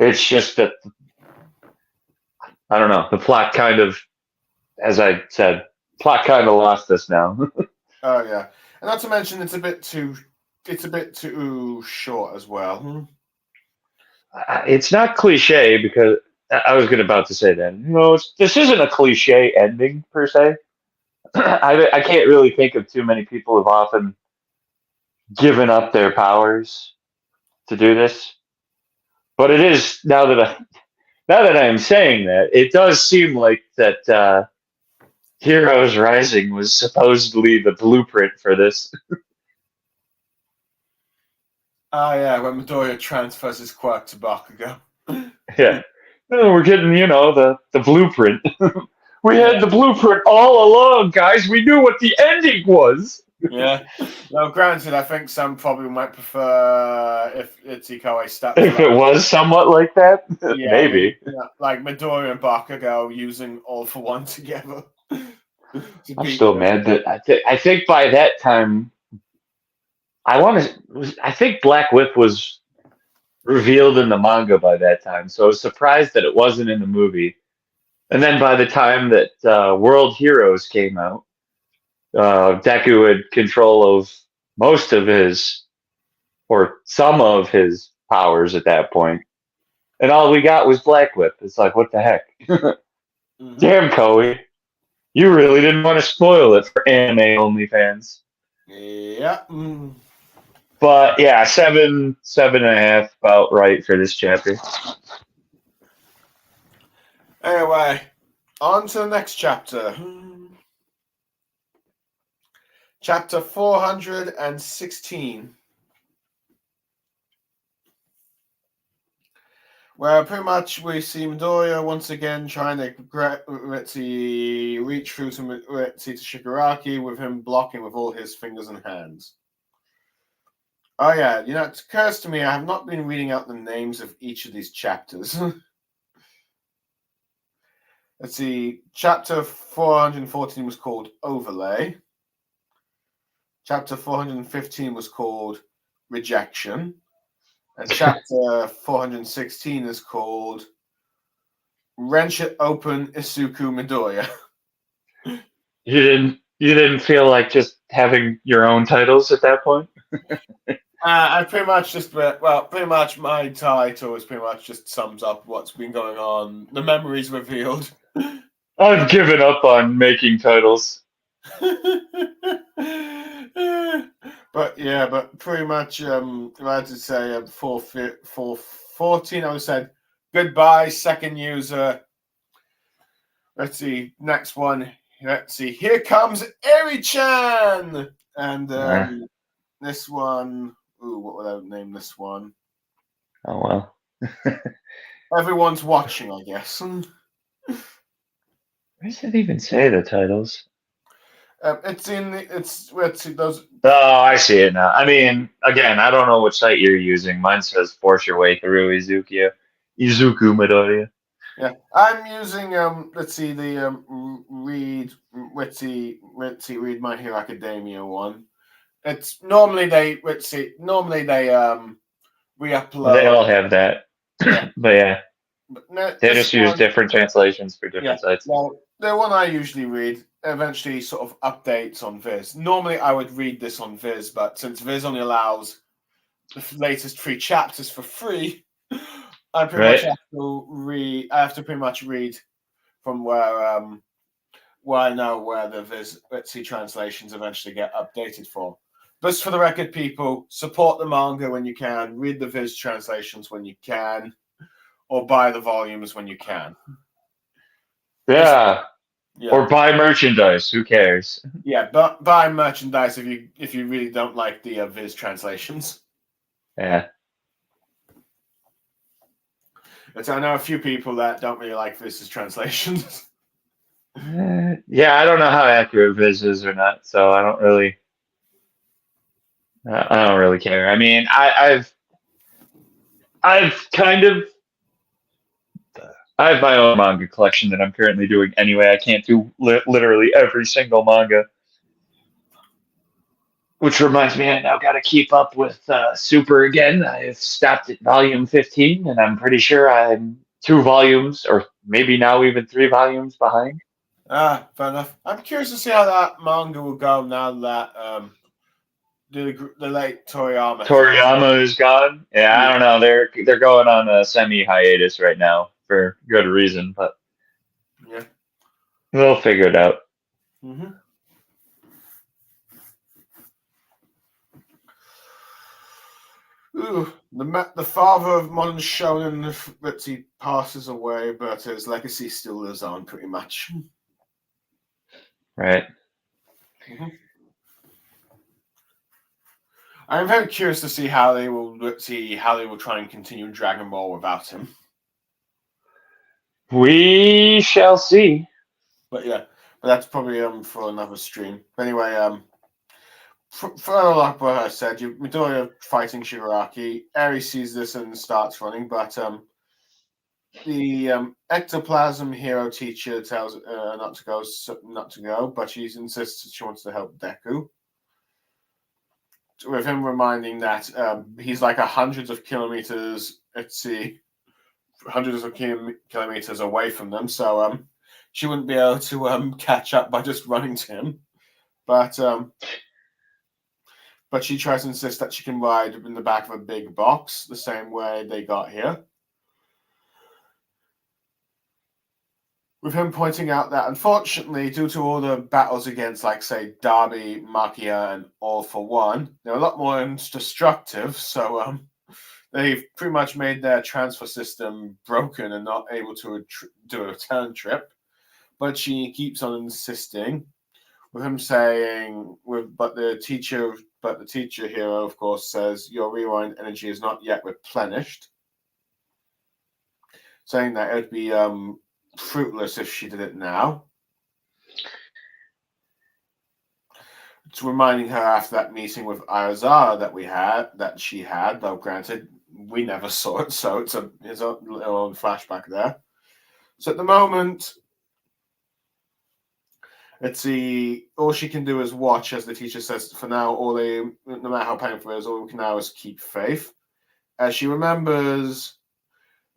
It's just that I don't know. The plot kind of, as I said, plot kind of lost us now. Oh yeah, and not to mention it's a bit too short as well. It's not cliche because I was about to say that. This isn't a cliche ending per se. I can't really think of too many people who've often given up their powers to do this. But it is now that I am saying that, it does seem like that Heroes Rising was supposedly the blueprint for this. Oh yeah, when Midoriya transfers his quirk to Bakugo. Yeah, we're getting the blueprint. We Yeah, had the blueprint all along, guys. We knew what the ending was. yeah. Now, granted, I think some probably might prefer if Ichikawa stepped to If like, it was somewhat like that, yeah, maybe. like Midoriya and Bakugo using All for One together to I'm beat still them. mad that I think by that time I think Black Whip was revealed in the manga by that time, so I was surprised that it wasn't in the movie. And then by the time that World Heroes came out, Deku had control of most of his or some of his powers at that point, and all we got was Black Whip. It's like, what the heck? Hmm. Damn, Koei, you really didn't want to spoil it for anime only fans. Yeah. But yeah, 7.5, about right for this chapter. Anyway, on to the next chapter. Chapter 416. Where pretty much we see Midoriya once again trying to reach through to Shigaraki with him blocking with all his fingers and hands. Oh yeah, it occurs to me I have not been reading out the names of each of these chapters. Let's see, chapter 414 was called Overlay. Chapter 415 was called Rejection. And chapter 416 is called Wrench It Open Isuku Midoriya. You didn't feel like just having your own titles at that point? I pretty much pretty much my title is pretty much just sums up what's been going on. The memories revealed. I've given up on making titles. but pretty much I had to say 414 I said goodbye second user. Let's see, next one. Let's see, here comes Eri-chan! And Uh, this one, ooh, what would I name this one? oh well. Everyone's watching, I guess. Where does it even say the titles? Let's see, those. Oh, I see it now. I mean, again, I don't know which site you're using. Mine says force your way through Izuku Midoriya. Yeah, I'm using let's see the read My Hero Academia one. It's normally they Well, they re-upload. all have that. Yeah, But yeah, but no, they this just use one. different translations for Yeah, different sites. well, the one I usually read eventually sort of updates on Viz. Normally, I would read this on Viz, but since Viz only allows the latest 3 chapters for free, I pretty much Right? have to read. I have to pretty much read from where I know where the Viz Etsy translations eventually get updated from. But for the record, people, support the manga when you can, read the Viz translations when you can, or buy the volumes when you can. Yeah. Yeah. Or buy merchandise. Who cares? Yeah, but buy merchandise if you really don't like the Viz translations. Yeah. But I know a few people that don't really like Viz's translations. Yeah, I don't know how accurate Viz is or not, so I don't really care. I mean, I've kind of I have my own manga collection that I'm currently doing anyway. I can't do literally every single manga, which reminds me I now got to keep up with Super again. I've stopped at volume 15, and I'm pretty sure I'm 2 volumes, or maybe now even 3 volumes behind. Fair enough. I'm curious to see how that manga will go now that the late Toriyama has left. Toriyama is gone. Yeah, I don't know. They're going on a semi hiatus right now for good reason, but Yeah. they'll figure it out. Mm-hmm. Ooh, the father of modern shonen that he passes away, but his legacy still lives on, pretty much. Right. Mm-hmm. I'm very curious to see how they will try and continue Dragon Ball without him. We shall see. But yeah, but that's probably for another stream. But anyway, for like what I said, Midoriya fighting Shigaraki. Eri sees this and starts running, but the ectoplasm hero teacher tells not to go, but she insists that she wants to help Deku. With him reminding that he's like hundreds of kilometers. Let's see, hundreds of kilometers away from them, so she wouldn't be able to catch up by just running to him. But she tries to insist that she can ride in the back of a big box, the same way they got here. With him pointing out that, unfortunately, due to all the battles against, like, say, Darby, Makia, and All for One, they're a lot more destructive, so they've pretty much made their transfer system broken and not able to do a return trip. But she keeps on insisting, with him saying, but the teacher hero, of course, says your rewind energy is not yet replenished, saying that it would be fruitless if she did it now. It's reminding her after that meeting with Ayazawa that she had, though granted we never saw it, so it's his own little flashback there. So at the moment, let's see, all she can do is watch, as the teacher says, for now, no matter how painful it is, all we can now is keep faith. As she remembers,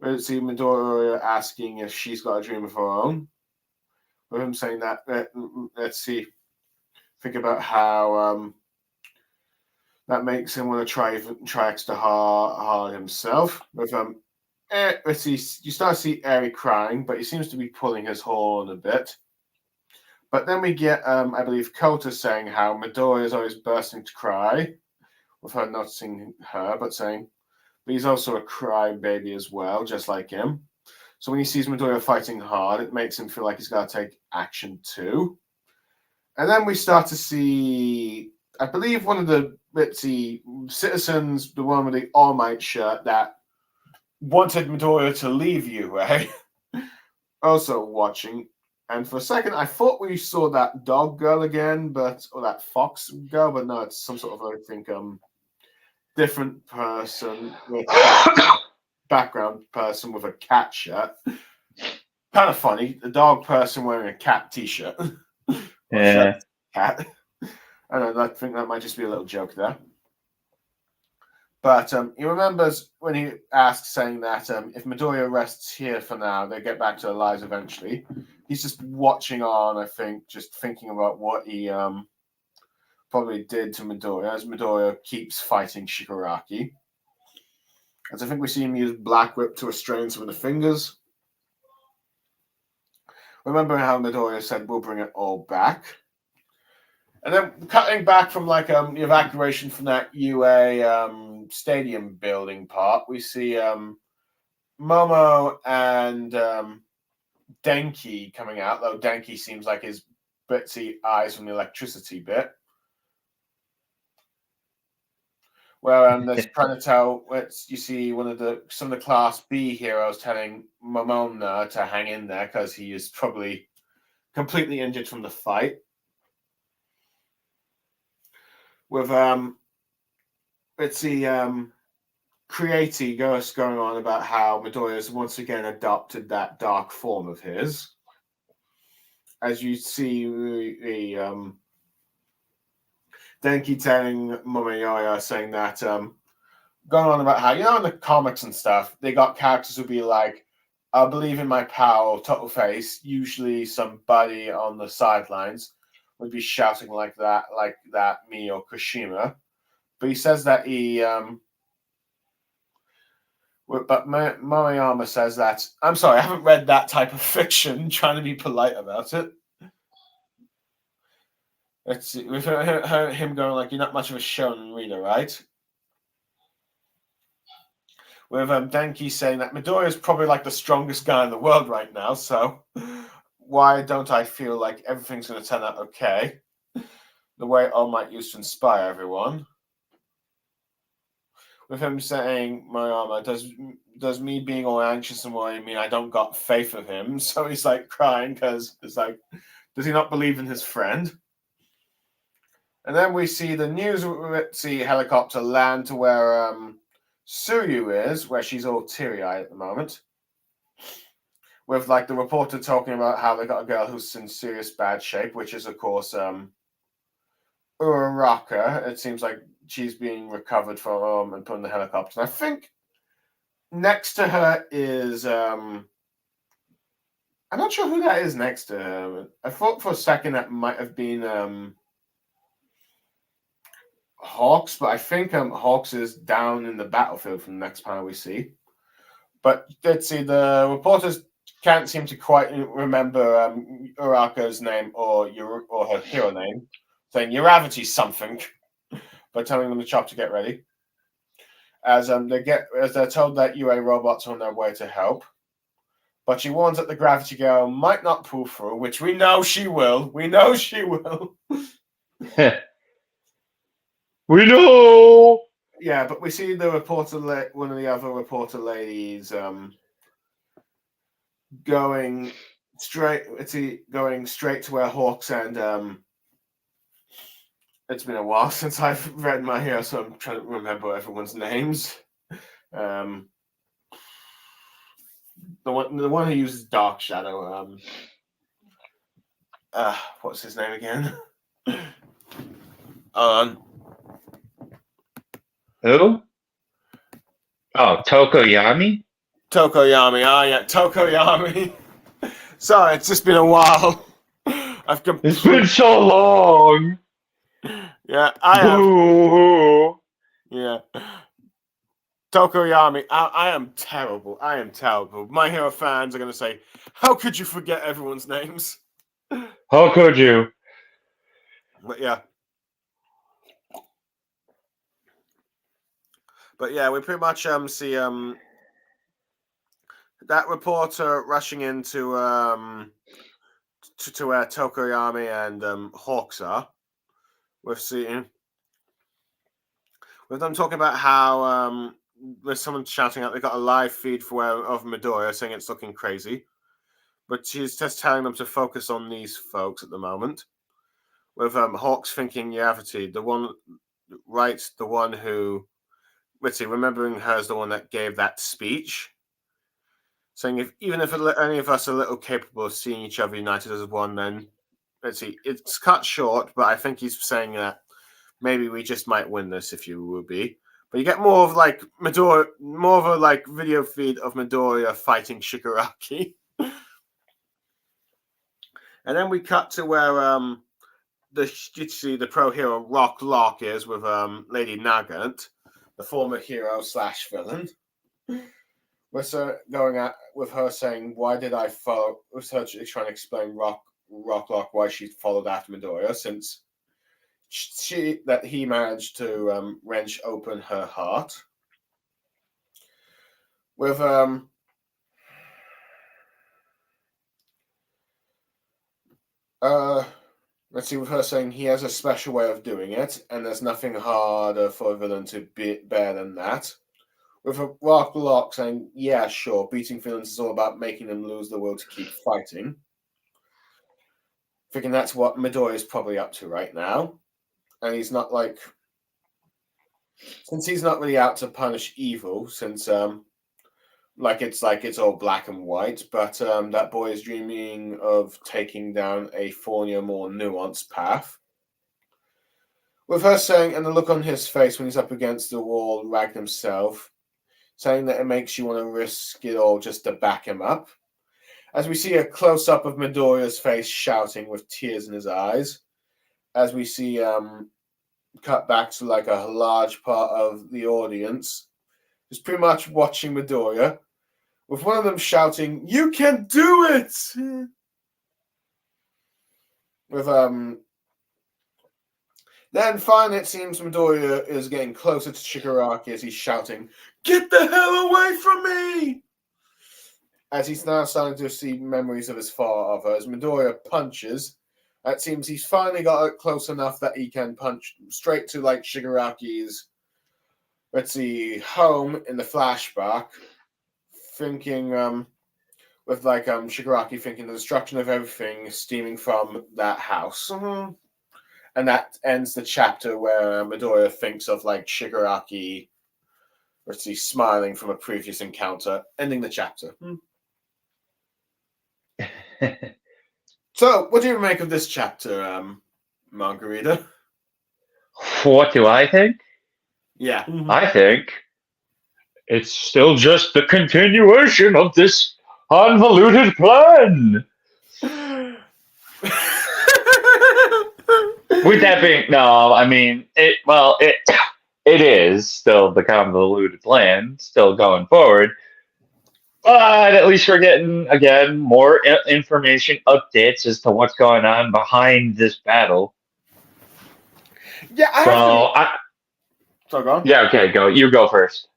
let's see, Midoriya asking if she's got a dream of her own. With him saying that, let's see, think about how that makes him want to try extra hard himself. With let's see, you start to see Eri crying, but he seems to be pulling his horn a bit. But then we get, I believe, Kota saying how Midoriya is always bursting to cry, with her noticing her, but saying, but he's also a crybaby as well, just like him. So when he sees Midoriya fighting hard, it makes him feel like he's got to take action too. And then we start to see, I believe, one of the citizens, the one with the All Might shirt that wanted Midoriya to leave UA, also watching. And for a second, I thought we saw that dog girl again, or that fox girl, but no, it's some sort of, I think, different person with background person with a cat shirt. Kind of funny. The dog person wearing a cat t-shirt. Yeah. Cat. I think that might just be a little joke there. But he remembers when he asks, saying that if Midoriya rests here for now, they get back to their lives eventually. He's just watching on, I think, just thinking about what he probably did to Midoriya, as Midoriya keeps fighting Shigaraki. As I think we see him use Black Whip to restrain some of the fingers. Remember how Midoriya said, we'll bring it all back. And then cutting back from like the evacuation from that UA stadium building part, we see Momo and Denki coming out, though Denki seems like his bitsy eyes from the electricity bit. Where they're trying to tell, you see some of the Class B heroes telling Momona to hang in there because he is probably completely injured from the fight. With it's the Creati ghost going on about how Midoriya has once again adopted that dark form of his. As you see the Denki telling Momoyoya saying that going on about how, in the comics and stuff, they got characters who be like, I believe in my power, total face. Usually somebody on the sidelines would be shouting like that, me or Kushima. But he says that but Mariyama says that, I'm sorry, I haven't read that type of fiction, trying to be polite about it. We've heard him going like, you're not much of a shonen reader, right? With Denki saying that Midoriya is probably like the strongest guy in the world right now, so why don't I feel like everything's going to turn out okay? The way All Might used to inspire everyone. With him saying, Mariyama, does me being all anxious and worried mean I don't got faith of him? So he's like crying because it's like, does he not believe in his friend? And then we see the news helicopter land to where Suryu is, where she's all teary-eyed at the moment. With like the reporter talking about how they got a girl who's in serious bad shape, which is of course Uraraka. It seems like she's being recovered from and put in the helicopter. And I think next to her is I'm not sure who that is next to her. I thought for a second that might have been Hawks, but I think Hawks is down in the battlefield from the next panel we see. But let's see, the reporters can't seem to quite remember Uraraka's name or her hero name, saying Uravity something, but telling them the chop to get ready. As they're told that UA robots are on their way to help. But she warns that the gravity girl might not pull through, which we know she will. We know she will. We know. Yeah, but we see the reporter, one of the other reporter ladies, going straight to where Hawks and it's been a while since I've read My Hero, so I'm trying to remember everyone's names. The one who uses Dark Shadow. What's his name again? Who? Oh, Tokoyami? Tokoyami. Yeah, Tokoyami. Sorry, it's just been a while. It's been so long. Yeah, I have. Boo. Yeah. Tokoyami, I am terrible. I am terrible. My Hero fans are going to say, how could you forget everyone's names? How could you? But yeah. But yeah, we pretty much see that reporter rushing into to where Tokoyami and Hawks are. With them talking about how there's someone shouting out they got a live feed of Midoriya saying it's looking crazy. But she's just telling them to focus on these folks at the moment. With Hawks thinking Yavity, the one who, let's see, remembering her as the one that gave that speech, saying even if any of us are a little capable of seeing each other united as one, then let's see, it's cut short, but I think he's saying that maybe we just might win this if you will be. But you get more of like Midoriya, more of a like video feed of Midoriya fighting Shigaraki. And then we cut to where the pro hero Rock Lock is with Lady Nagant, the former hero / villain. We're going at with her saying, "Why did I follow?" With her trying to explain Rock Lock why she followed after Midoriya, since he managed to wrench open her heart. With let's see, with her saying he has a special way of doing it, and there's nothing harder for a villain to bear than that. With a Rock Lock saying, yeah, sure, beating villains is all about making them lose the will to keep fighting. thinking that's what Midoriya is probably up to right now. And he's not like, since he's not really out to punish evil, since it's all black and white, but that boy is dreaming of taking down a thornier, more nuanced path. With her saying, and the look on his face when he's up against the wall, ragged himself, saying that it makes you want to risk it all just to back him up. As we see a close-up of Midoriya's face shouting with tears in his eyes, as we see cut back to like a large part of the audience, just pretty much watching Midoriya, with one of them shouting, "You can do it!" With Then finally it seems Midoriya is getting closer to Shigaraki as he's shouting, "Get the hell away from me!" As he's now starting to see memories of his father, as Midoriya punches, it seems he's finally got it close enough that he can punch straight to like Shigaraki's, home in the flashback, thinking with Shigaraki thinking the destruction of everything stemming from that house. And that ends the chapter where Midoriya thinks of like Shigaraki, smiling from a previous encounter, ending the chapter. So, what do you make of this chapter, Mangareader? What do I think? Yeah. I think it's still just the continuation of this convoluted plan. With that being, no, I mean, it is still the convoluted plan, still going forward. But at least we're getting, again, more information, updates as to what's going on behind this battle. Yeah, So go on. Yeah, okay, go. You go first.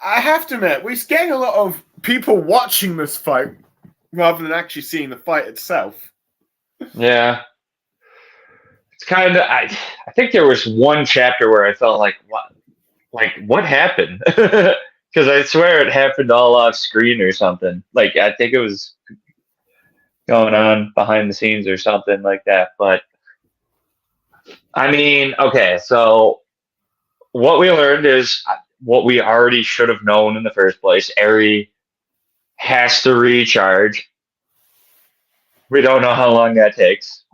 I have to admit, we're getting a lot of people watching this fight rather than actually seeing the fight itself. Yeah. It's kind of, I think there was one chapter where I felt like, what happened? Because I swear it happened all off screen or something. Like, I think it was going on behind the scenes or something like that. But, I mean, okay, so what we learned is what we already should have known in the first place. Eri has to recharge. We don't know how long that takes.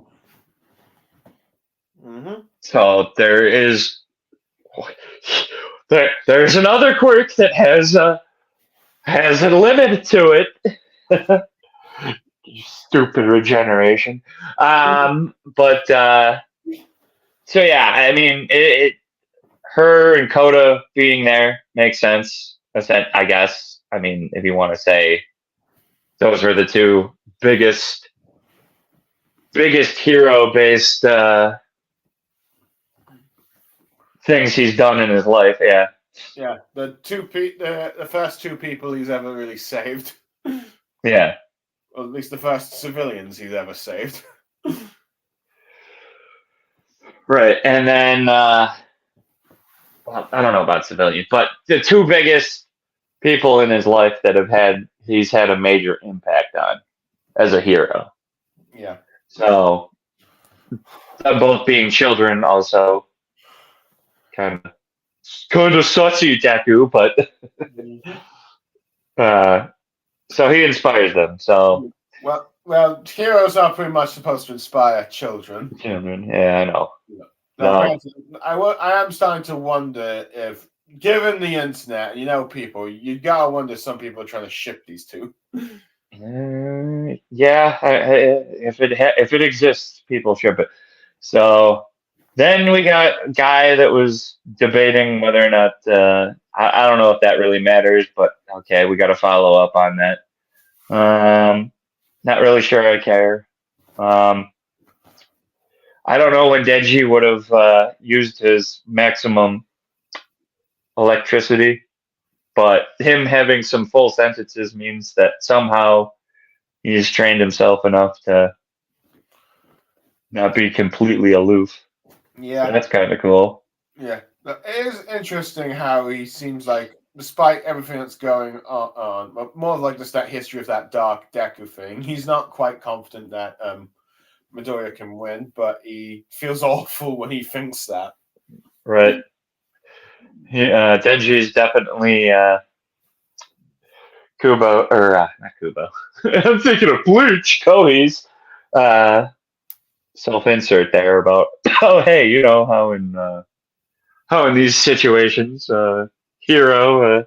Mm-hmm. So there's another quirk that has a limit to it. Stupid regeneration. But so yeah, I mean, her and Coda being there makes sense. I guess. I mean, if you want to say those are the two biggest hero-based things he's done in his life. Yeah. Yeah, the first two people he's ever really saved. Yeah. Or at least the first civilians he's ever saved. Right, and then well, I don't know about civilians, but the two biggest people in his life that he's had a major impact on as a hero. Yeah. So them both being children also kind of sussy Deku, but so he inspires them. So well, heroes are pretty much supposed to inspire children. Children, yeah, I know. No. I am starting to wonder if, given the internet, people, you gotta wonder if some people are trying to ship these two. Yeah, if it exists, people ship it. So then we got a guy that was debating whether or not I don't know if that really matters, but okay, we got to follow up on that. Not really sure I care. I don't know when Deji would have used his maximum electricity, but him having some full sentences means that somehow he's trained himself enough to not be completely aloof. Yeah. So that's kind of cool. Yeah. But it is interesting how he seems like, despite everything that's going on, more like just that history of that dark Deku thing, he's not quite confident that Midoriya can win, but he feels awful when he thinks that. Right. Denji is definitely Kubo, or not Kubo. I'm thinking of Bleach. Kohi's self-insert there about oh hey, how in these situations hero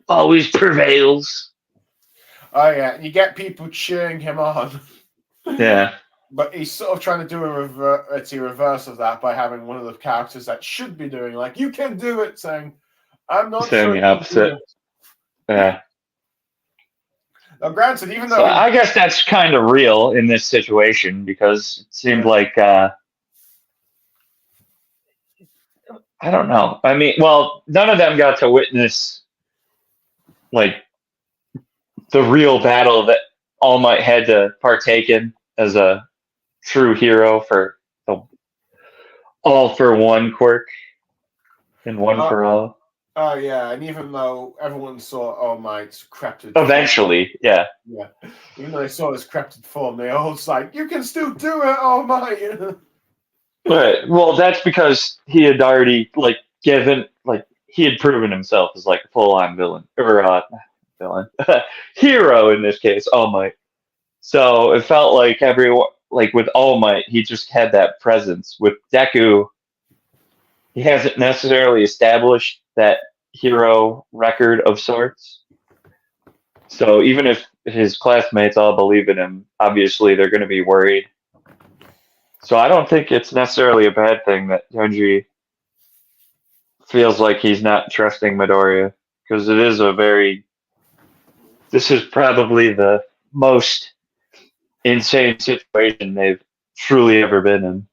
always prevails. Oh yeah, and you get people cheering him on. Yeah. But he's sort of trying to do a reverse of that by having one of the characters that should be doing like you can do it, saying, "I'm not Saying sure the you can do opposite. it." Yeah. Now, granted, even So though I guess that's kind of real in this situation because it seemed like I don't know. I mean, well, none of them got to witness like the real battle that All Might had to partake in as a true hero for the all for one quirk and one for all. oh yeah, and even though everyone saw All Might's crafted Eventually, yeah. yeah, even though they saw his crafted form, they all was like, "You can still do it, All Might." Right. Well, that's because he had already he had proven himself as like a full on villain or villain hero in this case, All Might. So it felt like everyone like with All Might, he just had that presence. With Deku, he hasn't necessarily established that hero record of sorts. So even if his classmates all believe in him, obviously they're going to be worried. So I don't think it's necessarily a bad thing that Genji feels like he's not trusting Midoriya because it is this is probably the most insane situation they've truly ever been in.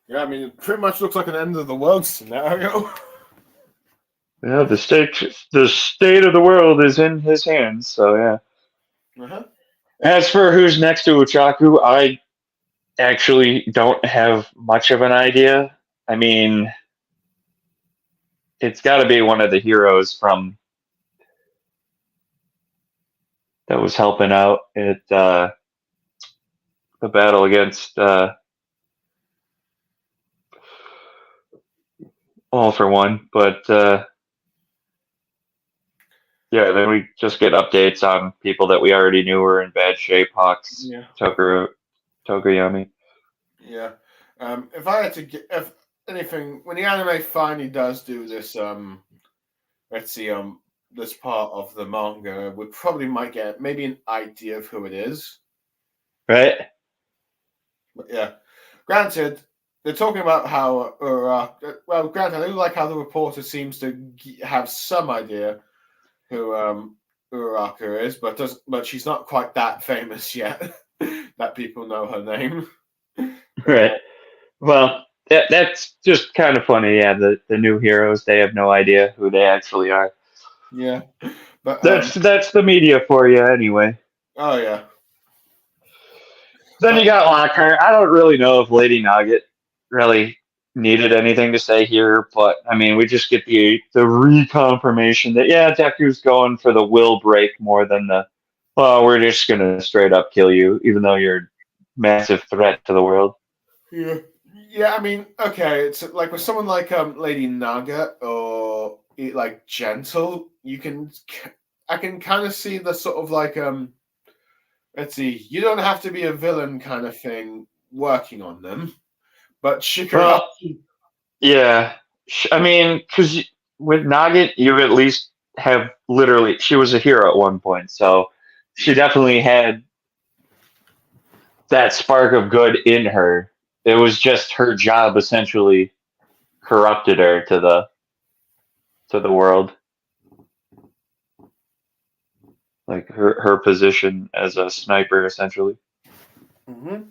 Yeah, I mean, it pretty much looks like an end of the world scenario. Yeah, the state of the world is in his hands. So yeah. Uh-huh. As for who's next to Uchaku, I actually don't have much of an idea. I mean, it's got to be one of the heroes from that was helping out at the battle against All for One. But yeah, then we just get updates on people that we already knew were in bad shape. Hawks, Yeah. Tokoyami. Yeah. If I had to get if anything when the anime finally does do this let's see this part of the manga, we probably might get maybe an idea of who it is. Right? But yeah. Granted, they're talking about how well, granted, I do like how the reporter seems to have some idea who Uraraka is, but she's not quite that famous yet that people know her name. Right. Well, that's just kind of funny. Yeah, the new heroes, they have no idea who they actually are. Yeah, but That's the media for you anyway. oh yeah. Then you got Lockhart. I don't really know if Lady Nugget really needed anything to say here, but I mean, we just get the reconfirmation that yeah, Deku's going for the will break more than the oh, we're just gonna straight up kill you, even though you're a massive threat to the world. Yeah, yeah. I mean, okay. It's like with someone like Lady Naga or like Gentle, I can kind of see the sort of like let's see, you don't have to be a villain kind of thing working on them, but Shigaraki. Well, yeah, I mean, because with Nugget, you at least have literally she was a hero at one point, so she definitely had that spark of good in her. It was just her job essentially corrupted her to the world. Like her position as a sniper essentially. Mm-hmm.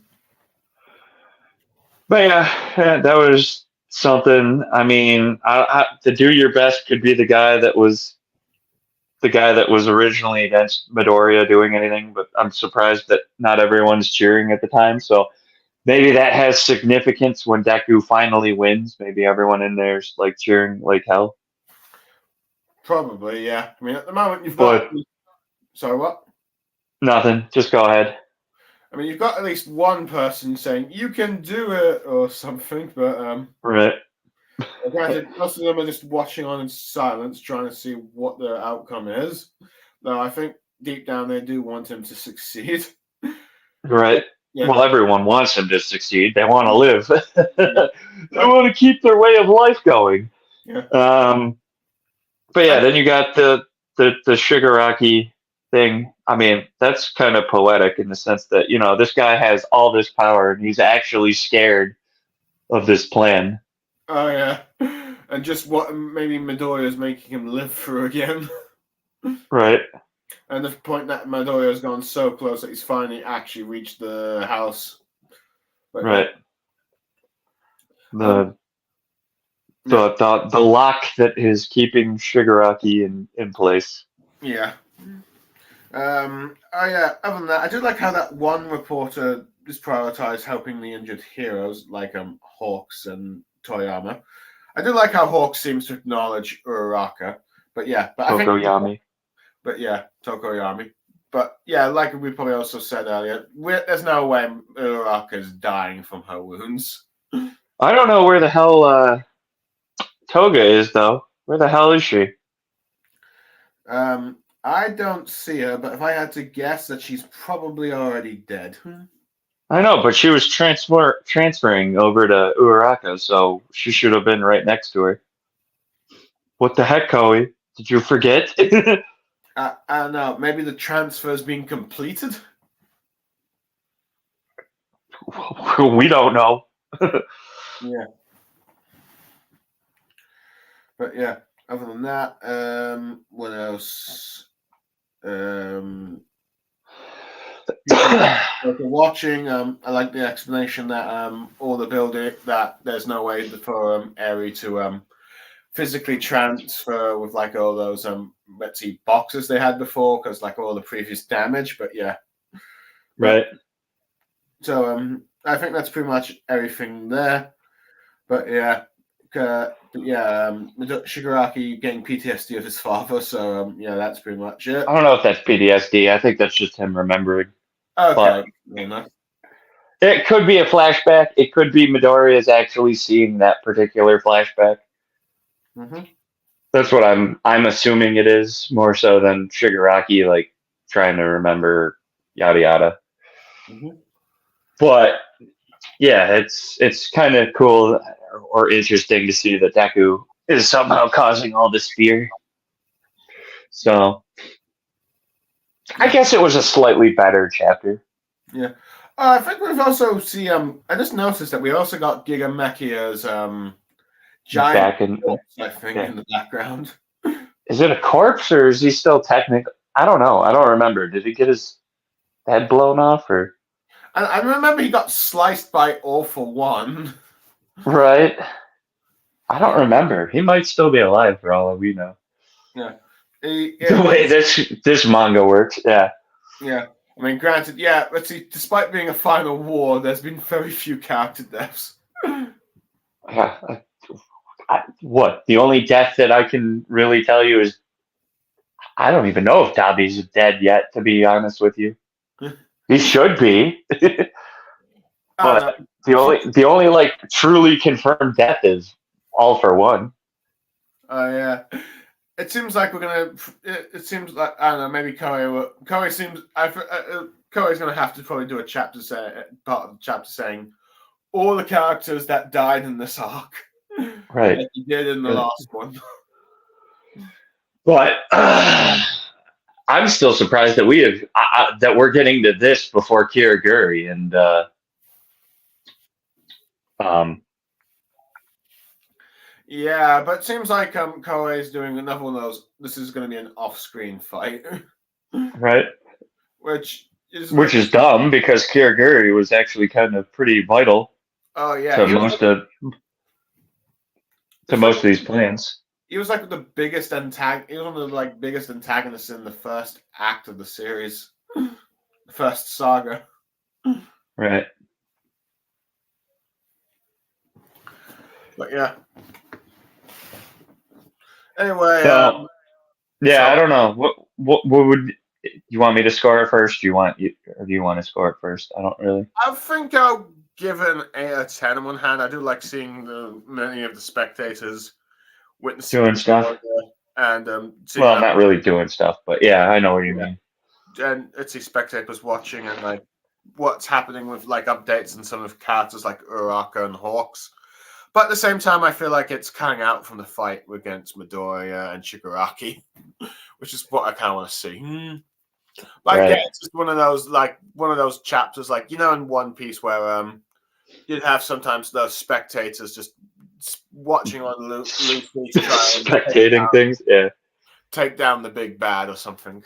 But yeah, that was something. I mean, to do your best could be the guy that was originally against Midoriya doing anything, but I'm surprised that not everyone's cheering at the time. So maybe that has significance when Deku finally wins. Maybe everyone in there's like cheering like hell. Probably, yeah. I mean, at the moment you've But got. Sorry, what? Nothing. Just go ahead. I mean, you've got at least one person saying you can do it or something, but Right. granted, most of them are just watching on in silence, trying to see what the outcome is. Though I think deep down they do want him to succeed. Right. Yeah. Well, everyone wants him to succeed. They want to live. Yeah. They want to keep their way of life going. Yeah. But yeah, then you got the Shigaraki thing. I mean, that's kind of poetic in the sense that, this guy has all this power and he's actually scared of this plan. Oh yeah. And just what maybe Midoriya is making him live through again. Right. And the point that Midoriya has gone so close that he's finally actually reached the house. But, Right. yeah. The lock that is keeping Shigaraki in place. Yeah. Oh yeah. Other than that, I do like how that one reporter is prioritized helping the injured heroes like Hawks and Toyama. I do like how Hawks seems to acknowledge Uraraka, but yeah, Tokoyami. But yeah, Tokoyami. But yeah, like we probably also said earlier, there's no way Uraraka is dying from her wounds. I don't know where the hell Toga is though. Where the hell is she? I don't see her, but if I had to guess, that she's probably already dead. I know, but she was transferring over to Uraraka, so she should have been right next to her. What the heck, Koei? Did you forget? I don't know. Maybe the transfer's been completed? We don't know. Yeah. But yeah, other than that, what else? Watching, I like the explanation that all the building that there's no way for Eri to physically transfer with like all those let's see boxes they had before because like all the previous damage. But yeah, Right. So I think that's pretty much everything there. But yeah. Shigaraki getting PTSD of his father, so yeah, that's pretty much it. I don't know if that's PTSD. I think that's just him remembering. Okay, but it could be a flashback. It could be Midoriya is actually seeing that particular flashback. Mm-hmm. That's what I'm assuming it is, more so than Shigaraki like trying to remember yada yada. Mm-hmm. But yeah, it's kind of cool or interesting to see that Deku is somehow causing all this fear. So I guess it was a slightly better chapter. Yeah. I think we've also see I just noticed that we also got Giga Mechia's giant corpse, I think, in the background. Is it a corpse or is he still technically? I don't know. I don't remember. Did he get his head blown off or? I remember he got sliced by All For One. Right. I don't remember. He might still be alive for all we know. Yeah. The way this manga works, yeah. Yeah. I mean, granted, yeah, let's see, despite being a final war, there's been very few character deaths. What? The only death that I can really tell you is I don't even know if Dabi's dead yet, to be honest with you. He should be. But the only like truly confirmed death is All For One. Oh yeah. It seems like we're gonna. It seems like I don't know. Maybe Koei seems. Koei's gonna have to probably do a chapter part of the chapter saying all the characters that died in this arc, right? Like he did in the last one. But I'm still surprised that we have that we're getting to this before Kiriguri and Yeah, but it seems like Koei is doing another one of those. This is going to be an off-screen fight, right? Which is dumb because Kiriguri was actually kind of pretty vital. Oh yeah, to most of these plans. He was like the biggest He was one of the biggest antagonists in the first act of the series, the first saga. Right. But yeah. Anyway, I don't know what would you want me to score it first? Or do you want to score it first? I don't really. I think I'll give it an 8 out of 10 on one hand. I do like seeing many of the spectators witnessing Doing stuff. and seeing Well, not really doing stuff, but yeah, I know what you mean. And it's the spectators watching and like what's happening with like updates and some of the characters like Uraraka and Hawks. But at the same time, I feel like it's cutting out from the fight against Midoriya and Shigaraki, which is what I kind of want to see. But Right. yeah, it's just one of those chapters, like in One Piece where you'd have sometimes those spectators just watching on Luffy to try and Spectating things, yeah. take down the big bad or something.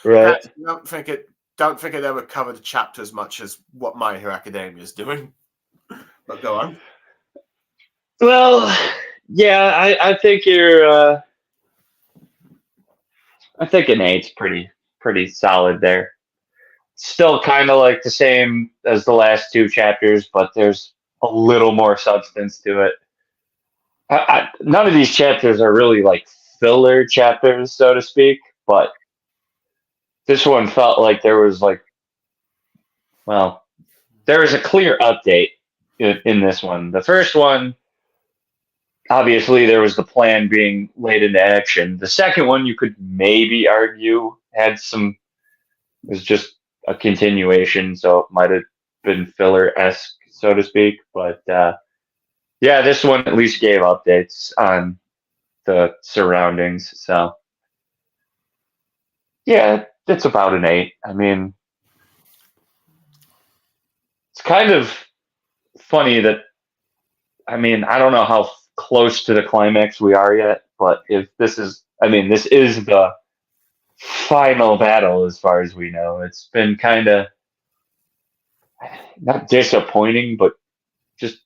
Right. I don't think it ever covered the chapter as much as what My Hero Academia is doing. But go on. Well, yeah, I think you're. I think an 8's pretty solid there. Still kind of like the same as the last two chapters, but there's a little more substance to it. None of these chapters are really like filler chapters, so to speak, but this one felt like there was there was a clear update in this one. The first one, obviously, there was the plan being laid into action. The second one, you could maybe argue was just a continuation, so it might have been filler-esque, so to speak. But yeah, this one at least gave updates on the surroundings. So yeah, it's about an 8. I mean, it's kind of funny that, I mean, I don't know how close to the climax we are yet, but if this is the final battle as far as we know. It's been kind of not disappointing, but just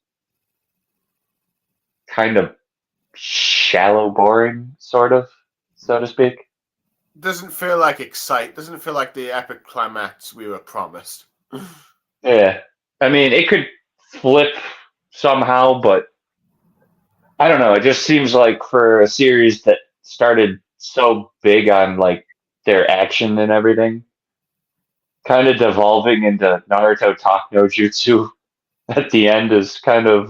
kind of shallow, boring, sort of, so to speak. Doesn't feel like doesn't feel like the epic climax we were promised. Yeah. I mean, it could flip somehow, but I don't know. It just seems like for a series that started so big on like their action and everything, kind of devolving into Naruto Talk No Jutsu at the end is kind of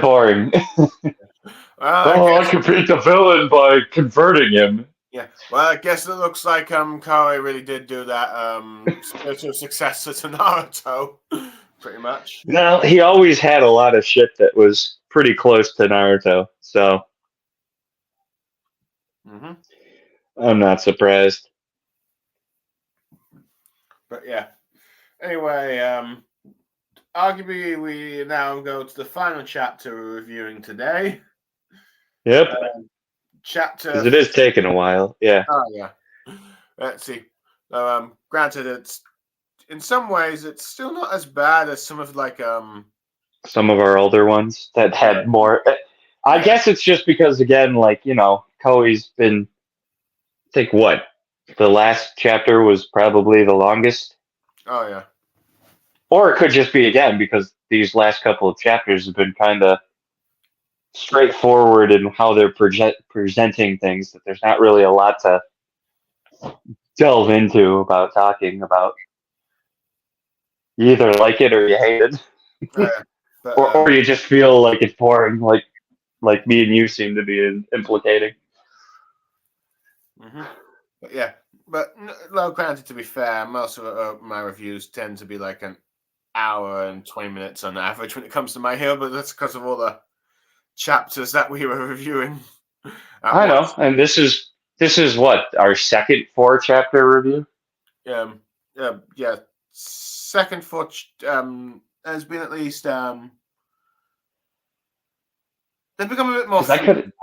boring. I can beat the villain by converting him. Yeah, well, I guess it looks like Koei really did do that spiritual successor to Naruto, pretty much. Well, he always had a lot of shit that was pretty close to Naruto, so I'm not surprised. But yeah, anyway, arguably we now go to the final chapter we're reviewing today. Yep. Chapter. Because it is taking a while. Yeah. Oh yeah. Let's see. Granted, it's in some ways it's still not as bad as some of some of our older ones that had more. I guess it's just because again, like Koei's been. I think what the last chapter was probably the longest. Oh yeah. Or it could just be again because these last couple of chapters have been kind of straightforward in how they're presenting things, that there's not really a lot to delve into about talking about. You either like it or you hate it. Or you just feel like it's boring, like me and you seem to be implicating. But yeah, granted, to be fair, most of my reviews tend to be like an hour and 20 minutes on average when it comes to My Hero, but that's because of all the chapters that we were reviewing. I know, and this is what our second 4-chapter review. Yeah. Second 4 has been at least they've become a bit more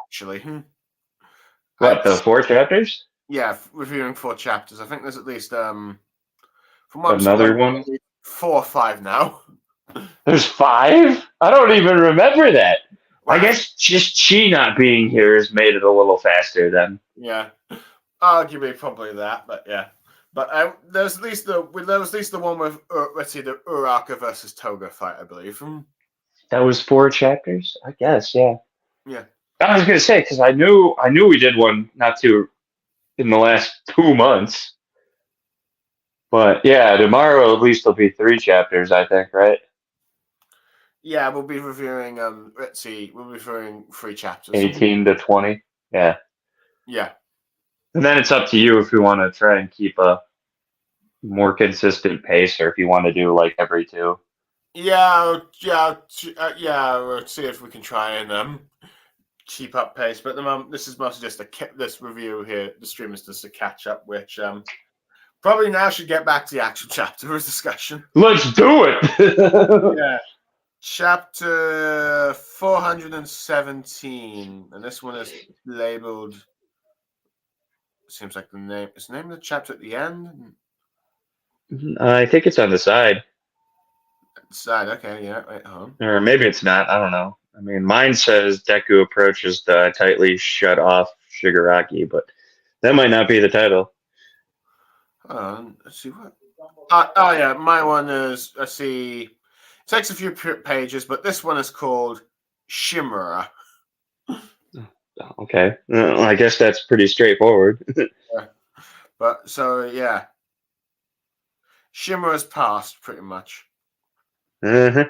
actually. What, the 4 chapters? Yeah, reviewing 4 chapters. I think there's at least from another one, 4 or 5 now. There's 5? I don't even remember that. Wow. I guess just Chi not being here has made it a little faster then. Yeah, arguably probably that, but yeah. But there's at least the one with let's see, the Uraraka versus Toga fight, I believe. That was 4 chapters, I guess. Yeah. Yeah. I was gonna say because I knew we did one not too in the last 2 months. But yeah, tomorrow at least there'll be 3 chapters, I think, right? Yeah, we'll be reviewing. Let's see, we'll be reviewing 3 chapters. 18 to 20. Yeah. Yeah. And then it's up to you if you want to try and keep a more consistent pace or if you want to do like every 2. Yeah, we'll see if we can try and keep up pace. But at the moment, this is mostly just this review here. The stream is just a catch up, which probably now should get back to the actual chapter discussion. Let's do it. Yeah. Chapter 417, and this one is labeled. Seems like the name is the name of the chapter at the end. I think it's on the side. Side, okay, yeah, wait, hold on. Or maybe it's not. I don't know. I mean, mine says Deku approaches the tightly shut off Shigaraki, but that might not be the title. Hold on, let's see what. Yeah, my one is. I see. It takes a few pages, but this one is called Shimura. Okay, I guess that's pretty straightforward. Yeah. But so yeah, Shimura's past pretty much. Uh-huh.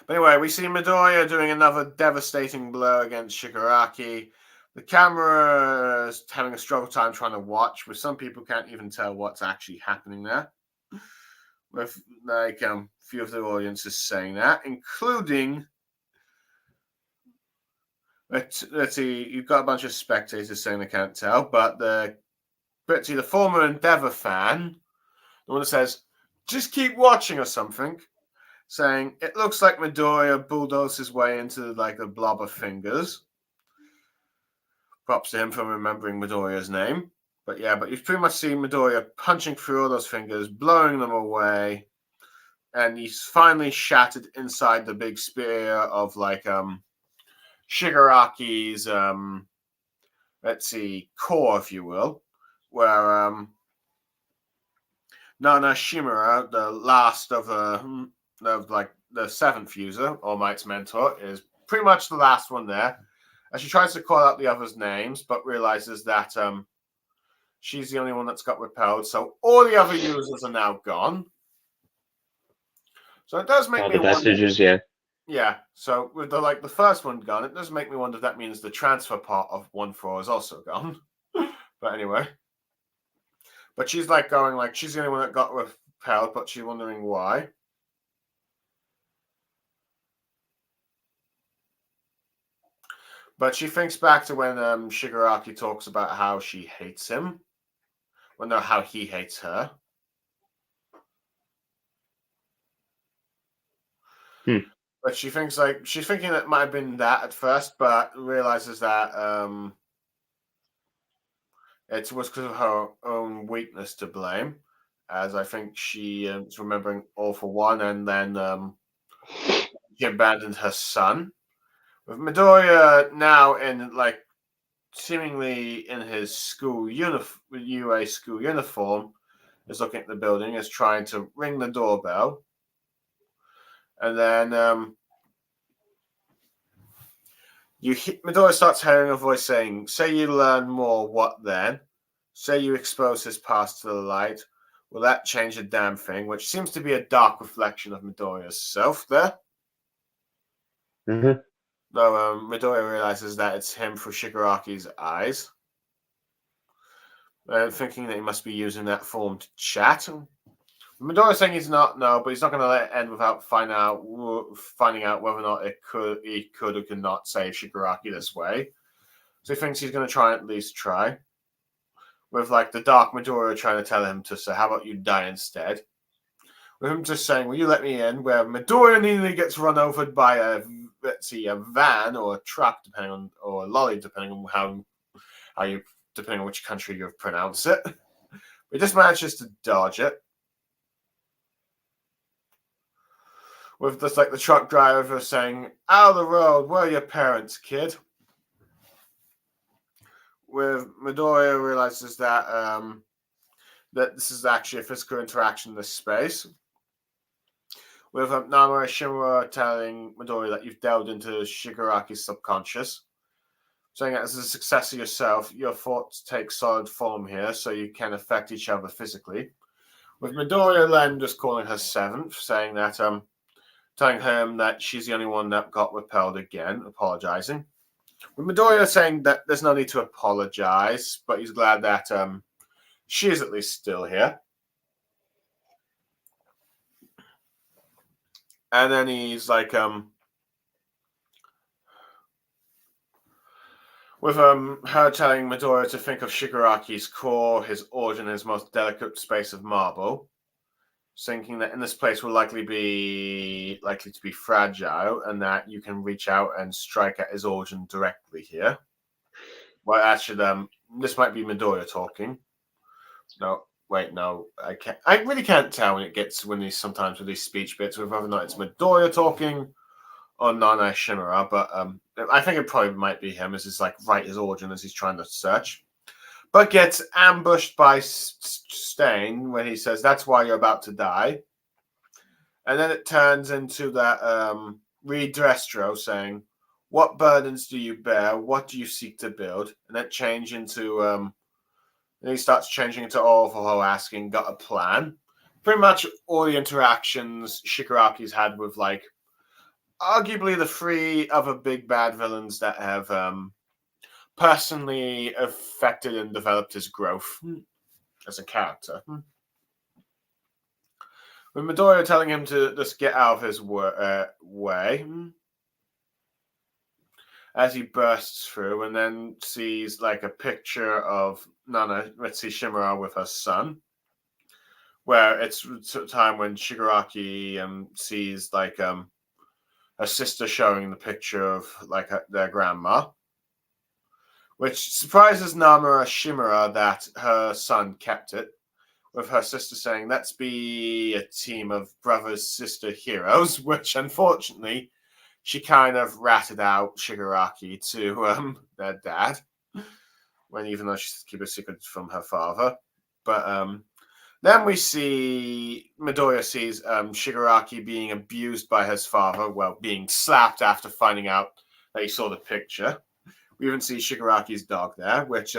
But anyway, we see Midoriya doing another devastating blow against Shigaraki. The camera is having a struggle time trying to watch, but some people can't even tell what's actually happening there. With like a few of the audiences saying that, including let's see, you've got a bunch of spectators saying they can't tell, but the former Endeavor fan, the one that says, just keep watching or something, saying it looks like Midoriya bulldozed his way into like a blob of fingers. Props to him for remembering Midoriya's name. But you've pretty much seen Midoriya punching through all those fingers, blowing them away, and he's finally shattered inside the big spear of like Shigaraki's let's see, core, if you will, where Nana Shimura, the last of like the 7th user, All Might's mentor, is pretty much the last one there. And she tries to call out the others' names, but realizes that she's the only one that's got repelled. So all the other users are now gone. So it does make All me the vestiges, wonder. yeah. Yeah. So with the first one gone, it does make me wonder if that means the transfer part of 1-4 is also gone. But anyway. But she's like going like she's the only one that got repelled, but she's wondering why. But she thinks back to when Shigaraki talks about how she hates him. Well, no, how he hates her. But she thinks like she's thinking it might have been that at first, but realizes that it was because of her own weakness to blame. As I think she is remembering All for One, and then she abandoned her son. With Midoriya now in like seemingly in his school UA school uniform, is looking at the building, is trying to ring the doorbell, and then Midoriya starts hearing a voice saying, "Say you learn more, what then? Say you expose his past to the light. Will that change a damn thing?" Which seems to be a dark reflection of Midoriya's self there. Mm-hmm. Though Midoriya realizes that it's him through Shigaraki's eyes. Thinking that he must be using that form to chat. Midoriya's saying he's not, no, but he's not going to let it end without finding out whether or not he could or could not save Shigaraki this way. So he thinks he's going to try at least try. With like the dark Midoriya trying to tell him to say, "How about you die instead?" With him just saying, "Will you let me in?" Where Midoriya nearly gets run over by a van or a truck, depending on, or a lolly, depending on how you, depending on which country you pronounce it. But he just manages to dodge it. With just like the truck driver saying, "Out of the road, where are your parents, kid?" With Midoriya realizes that that this is actually a physical interaction in this space. With Namura Shimura telling Midoriya that you've delved into Shigaraki's subconscious. saying that as a successor yourself, your thoughts take solid form here, so you can affect each other physically. With Midoriya then just calling her seventh, saying that telling him that she's the only one that got repelled again, apologizing. With Midoriya saying that there's no need to apologize, but he's glad that she is at least still here. And then he's like, with her telling Midoriya to think of Shigaraki's core, his origin, his most delicate space of marble, thinking that in this place will likely to be fragile, and that you can reach out and strike at his origin directly here. Well, actually, this might be Midoriya talking. No, wait, no, I can't. I really can't tell when these sometimes with these speech bits whether or not it's Midoriya talking or Nana Shimura, but I think it probably might be him as he's like right his origin as he's trying to search, but gets ambushed by Stain when he says that's why you're about to die, and then it turns into that Reed Destro saying, "What burdens do you bear? What do you seek to build?" And then change into and he starts changing into Overhaul asking, "Got a plan?" Pretty much all the interactions Shigaraki's had with like arguably the three other big bad villains that have personally affected and developed his growth as a character. With Midoriya telling him to just get out of his way as he bursts through and then sees like a picture of Nana, let's see, Shimura with her son, where it's a time when Shigaraki sees like her sister showing the picture of like their grandma, which surprises Namura Shimura that her son kept it, with her sister saying, "Let's be a team of brothers, sister heroes," which unfortunately she kind of ratted out Shigaraki to their dad, when even though she kept a secret from her father. But then we see Midoriya sees Shigaraki being abused by his father, well, being slapped after finding out that he saw the picture. We even see Shigaraki's dog there, which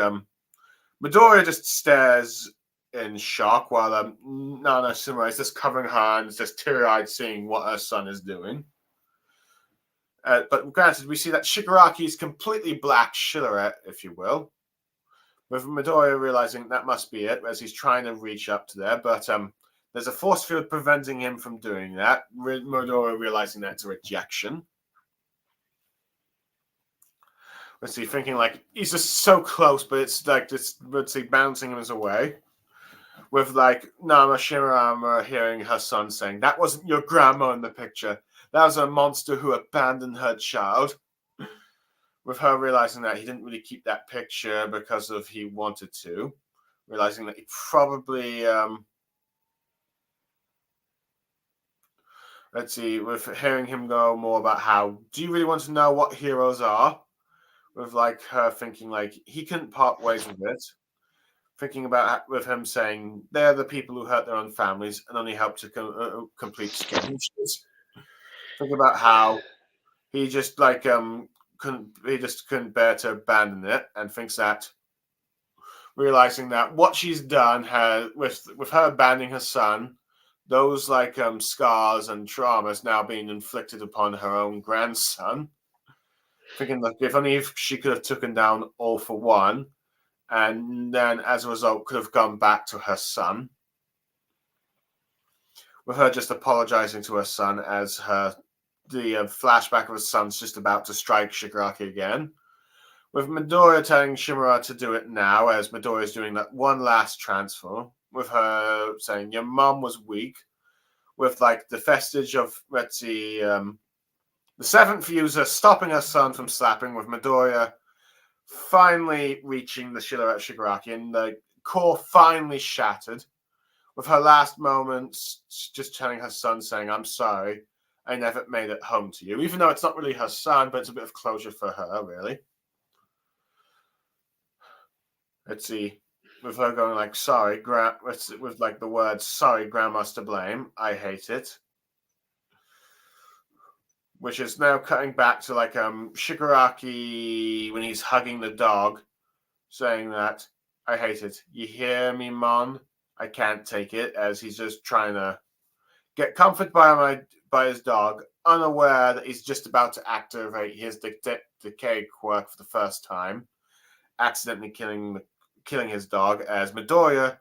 Midoriya just stares in shock while Nana Shimura is just covering her hands, just teary-eyed seeing what her son is doing. But granted, we see that Shigaraki is completely black silhouette, if you will, with Midoriya realizing that must be it as he's trying to reach up to there, but there's a force field preventing him from doing that. Midoriya realizing that's a rejection. Let's see, thinking like he's just so close, but it's like this, let's see, bouncing him away. With like Nama Shimura hearing her son saying, "That wasn't your grandma in the picture. That was a monster who abandoned her child." With her realizing that he didn't really keep that picture because of he wanted to. Realizing that he probably let's see, with hearing him go more about how, "Do you really want to know what heroes are?" With like her thinking like he couldn't part ways with it. Thinking about with him saying they're the people who hurt their own families and only help to complete schemes. Think about how he just like couldn't bear to abandon it, and thinks that realizing that what she's done with her abandoning her son, those like scars and traumas now being inflicted upon her own grandson. Thinking that if only if she could have taken down All for One, and then as a result could have gone back to her son. With her just apologizing to her son as the flashback of her son's just about to strike Shigaraki again. With Midoriya telling Shimura to do it now, as Midoriya is doing that one last transfer. With her saying, "Your mom was weak." With like the vestige of, let's see, the seventh user stopping her son from slapping, with Midoriya finally reaching the silhouette Shigaraki and the core finally shattered. With her last moments just telling her son, saying, "I'm sorry, I never made it home to you." Even though it's not really her son, but it's a bit of closure for her, really. Let's see. With her going like, "Sorry, with like the words, 'Sorry, Grandma's to blame. I hate it.'" which is now cutting back to like Shigaraki when he's hugging the dog, saying that I hate it. You hear me, Mon? I can't take it, as he's just trying to get comfort by his dog, unaware that he's just about to activate his decay quirk for the first time, accidentally killing his dog, as Midoriya,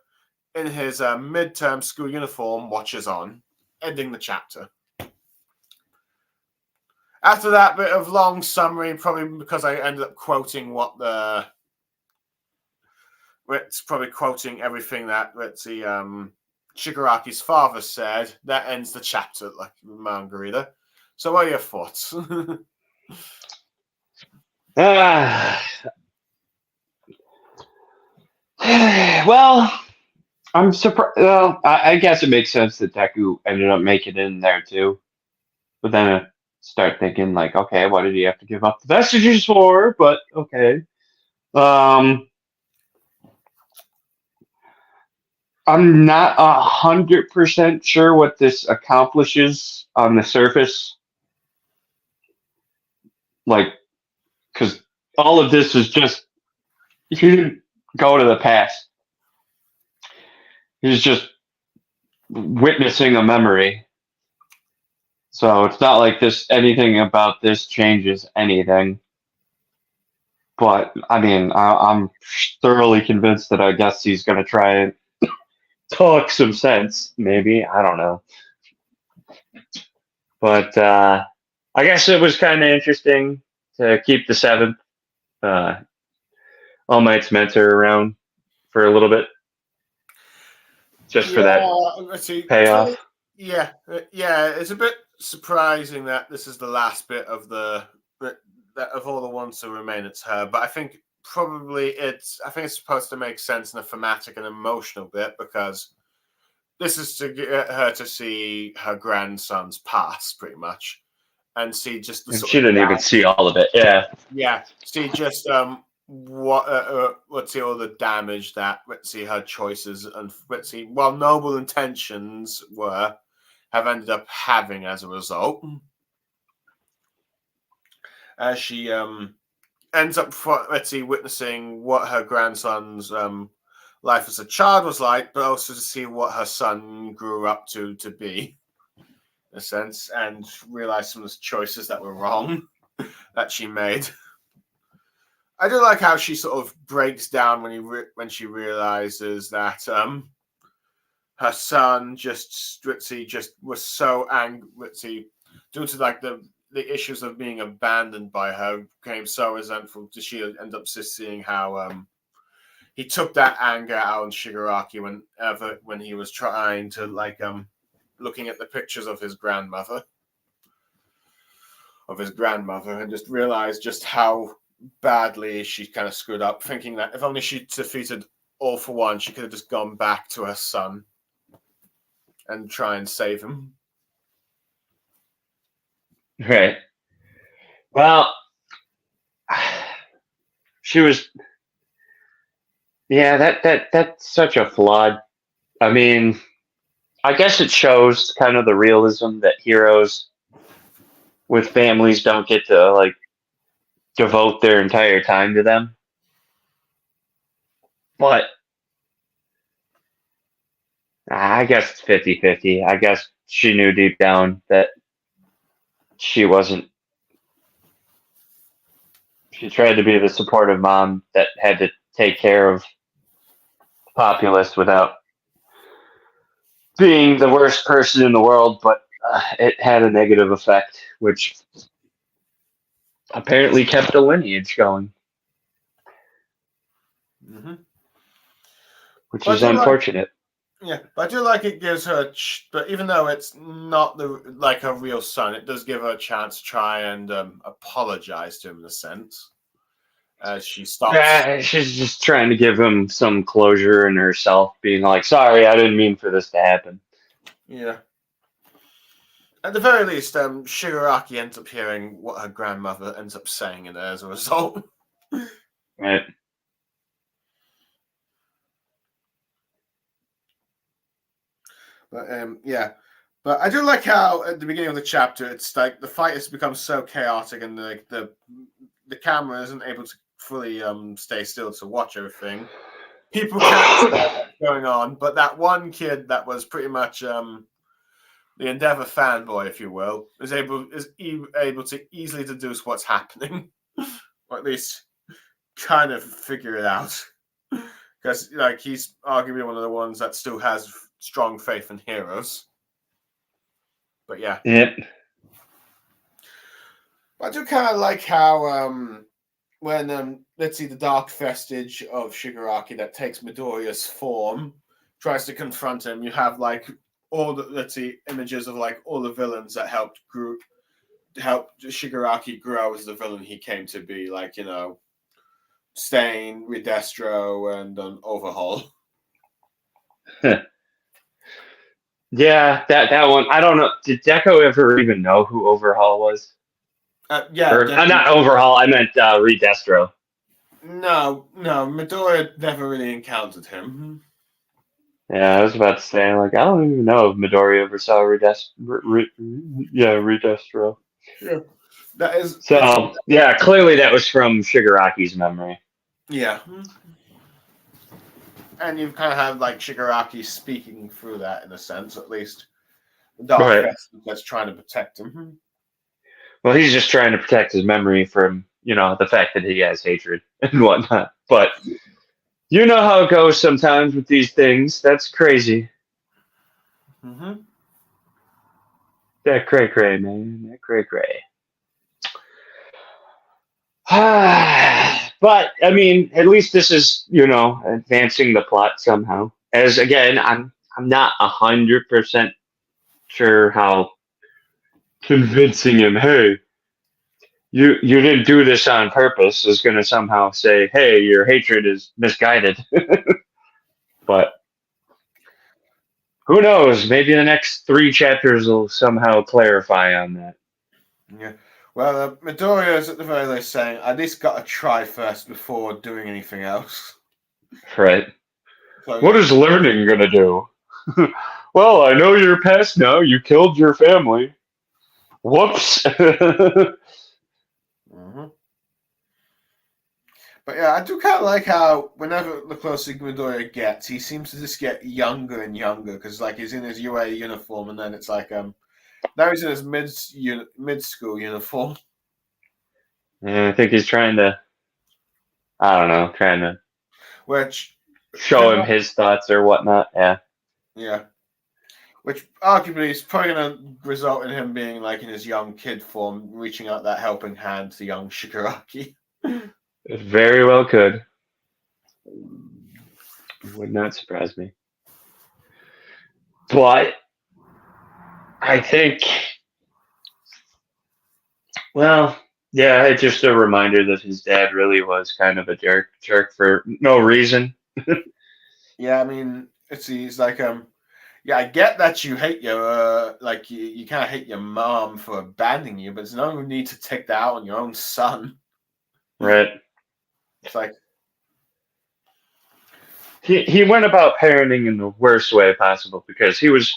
in his midterm school uniform, watches on, ending the chapter. After that bit of long summary, probably because I ended up quoting it's probably quoting everything that Shigaraki's father said, that ends the chapter, like Mangareader. So what are your thoughts? Well, I'm surprised. Well, I guess it makes sense that Deku ended up making it in there too. But then I start thinking, like, okay, what did he have to give up the vestiges for? But okay. I'm not 100% sure what this accomplishes on the surface. Like, because all of this is just, he didn't go to the past. He's just witnessing a memory. So it's not like anything about this changes anything. But I mean, I'm thoroughly convinced that I guess he's going to try and talk some sense. Maybe, I don't know. But I guess it was kind of interesting to keep the seventh All Might's mentor around for a little bit, just for that payoff. Yeah, it's a bit surprising that this is the last bit of of all the ones to remain. It's her, but I think probably it's supposed to make sense in a thematic and emotional bit, because this is to get her to see her grandson's past, pretty much, and see just the. And she didn't even see all of it. Yeah. Yeah. See just let's see all the damage that her choices and while noble intentions have ended up having as a result. As she ends up witnessing what her grandson's life as a child was like, but also to see what her son grew up to be, in a sense, and realize some of the choices that were wrong that she made. I do like how she sort of breaks down when she realizes that her son just was so angry, due to like the issues of being abandoned by her, became so resentful. She end up just seeing how he took that anger out on Shigaraki when he was trying to looking at the pictures of his grandmother, and just realized just how badly she kind of screwed up, thinking that if only she defeated All For One, she could have just gone back to her son and try and save him. Right. Well, she was. Yeah, that's such a flawed. I mean, I guess it shows kind of the realism that heroes with families don't get to devote their entire time to them. But I guess it's 50-50. I guess she knew deep down that she wasn't. She tried to be the supportive mom that had to take care of the populace without being the worst person in the world, but it had a negative effect, which apparently kept the lineage going. Mm-hmm. Which is unfortunate. But I do like it gives her, but even though it's not her real son, it does give her a chance to try and apologize to him in a sense. As she stops. She's just trying to give him some closure in herself, being like, sorry, I didn't mean for this to happen. Yeah. At the very least, Shigaraki ends up hearing what her grandmother ends up saying in there as a result. Right. But yeah. But I do like how at the beginning of the chapter, it's like the fight has become so chaotic, and the camera isn't able to fully stay still to watch everything. People can't tell what's going on, but that one kid that was pretty much the Endeavor fanboy, if you will, is able to easily deduce what's happening, or at least kind of figure it out. Because like he's arguably one of the ones that still has strong faith in heroes. But yeah. Yep. I do kind of like how when let's see the dark vestige of Shigaraki that takes Midoriya's form tries to confront him, you have like all the images of like all the villains that helped Shigaraki grow as the villain he came to be, like, you know, Stain, Redestro, and Overhaul. Yeah, that one. I don't know. Did Deco ever even know who Overhaul was? Yeah, or, not Overhaul. I meant Redestro. No, Midoriya never really encountered him. Yeah, I was about to say, like, I don't even know if Midoriya ever saw Redestro. Yeah, that is. So, yeah, clearly that was from Shigaraki's memory. Yeah. And you kind of have like Shigaraki speaking through that in a sense, at least. The Dark Vestige that's trying to protect him. Well, he's just trying to protect his memory from, you know, the fact that he has hatred and whatnot. But you know how it goes sometimes with these things. That's crazy. Mm-hmm. That cray, man. That cray. But I mean, at least this is, you know, advancing the plot somehow. As again, I'm not 100% sure how convincing him. Hey, you didn't do this on purpose. Is going to somehow say, hey, your hatred is misguided. But who knows? Maybe the next 3 chapters will somehow clarify on that. Yeah. Well, Midoriya is at the very least saying, at least got to try first before doing anything else. Right. So, what is learning going to do? Well, I know you're past now. You killed your family. Whoops. Mm-hmm. But yeah, I do kind of like how whenever the closer Midoriya gets, he seems to just get younger and younger, because like he's in his UA uniform, and then it's like now he's in his mid-school uniform. Yeah, I think he's trying to, I don't know, Which show him his thoughts or whatnot. Yeah. Yeah. Which arguably is probably going to result in him being like in his young kid form, reaching out that helping hand to young Shigaraki. It very well could. Would not surprise me. But I think, well, yeah, it's just a reminder that his dad really was kind of a jerk for no reason. Yeah, I mean, he's like, yeah, I get that you hate your, like, you kind of hate your mom for abandoning you, but there's no need to take that out on your own son. Right. It's like, he went about parenting in the worst way possible, because he was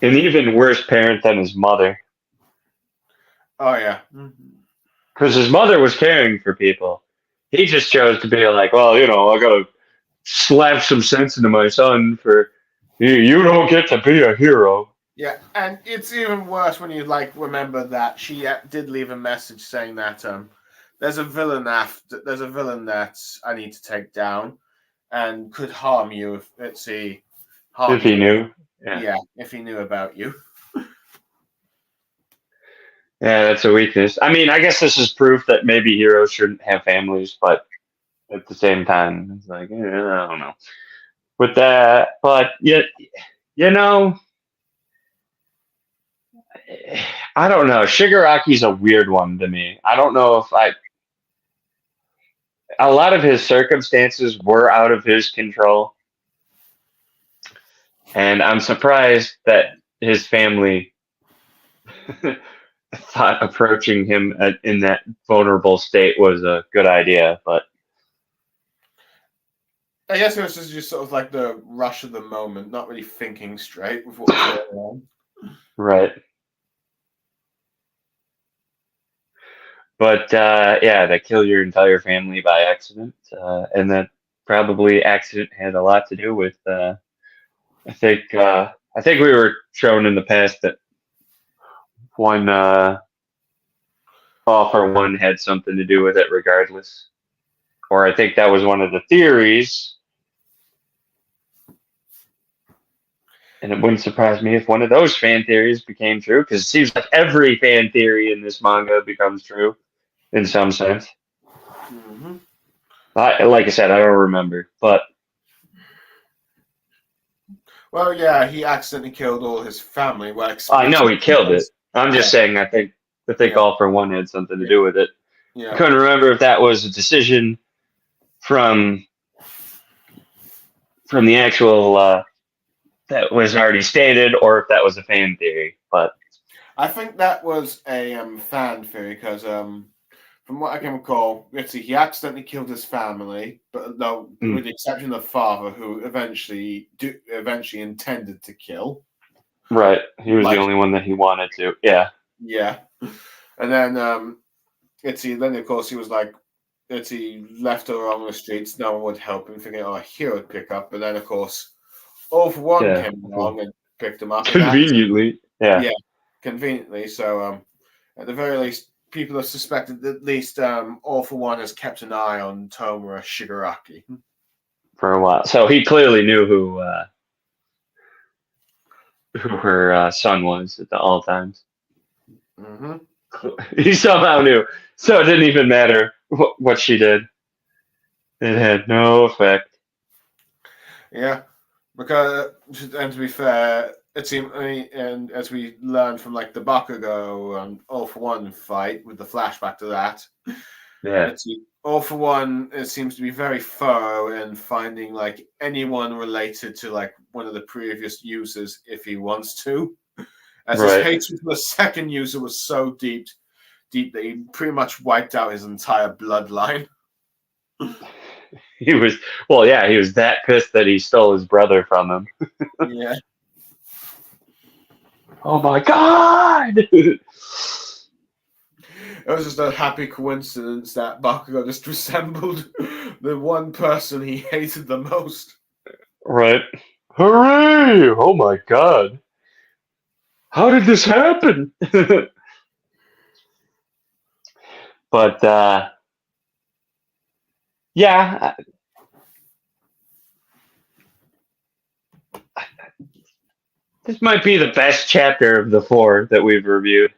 an even worse parent than his mother. Oh, yeah. Because his mother was caring for people. He just chose to be like, well, you know, I gotta slap some sense into my son for you don't get to be a hero. Yeah, and it's even worse when you like remember that she did leave a message saying that there's a villain that I need to take down and could harm you if He knew. Yeah, if he knew about you. Yeah, that's a weakness. I mean, I guess this is proof that maybe heroes shouldn't have families, but at the same time, it's like, I don't know. With that, but yet, you know, I don't know. Shigaraki's a weird one to me. I don't know if a lot of his circumstances were out of his control. And I'm surprised that his family thought approaching him in that vulnerable state was a good idea, but I guess it was just sort of like the rush of the moment, not really thinking straight with what was going on. Right. But they kill your entire family by accident, and that probably accident had a lot to do with. I think we were shown in the past that one All for One had something to do with it, regardless. Or I think that was one of the theories, and it wouldn't surprise me if one of those fan theories became true, because it seems like every fan theory in this manga becomes true in some sense. Mm-hmm. Like I said, I don't remember, but Well, yeah, he accidentally killed all his family. Well, I know he killed it. I'm just yeah, saying, I think yeah, All for One had something to yeah, do with it. I yeah. couldn't remember if that was a decision from the actual that was already stated, or if that was a fan theory. But I think that was a fan theory because from what I can recall, let's see, he accidentally killed his family, but no, with the exception of the father, who eventually intended to kill. right, he was the Like, only one that he wanted to. Yeah, yeah, and then let's see, then of course he was like, let's see, left along the streets, no one would help him, thinking, oh, he would pick up, but then of course, All for One yeah. came along and picked him up, and that, Conveniently, yeah, yeah, conveniently. So at the very least, people have suspected that at least All for One has kept an eye on Tomura Shigaraki. for a while. So he clearly knew who her son was at all times. Mm-hmm. He somehow knew, so it didn't even matter what she did. It had no effect. Yeah, because and to be fair, it seemed, and as we learned from like the Bakugo All for One fight with the flashback to that, Yeah, it's All for One. It seems to be very thorough in finding like anyone related to like one of the previous users if he wants to, as his right. hatred for the second user was so deep that he pretty much wiped out his entire bloodline. He was he was that pissed that he stole his brother from him. Yeah. Oh my god! It was just a happy coincidence that Bakugo just resembled the one person he hated the most. Right. Hooray! Oh my god. How did this happen? But yeah, this might be the best chapter of the four that we've reviewed.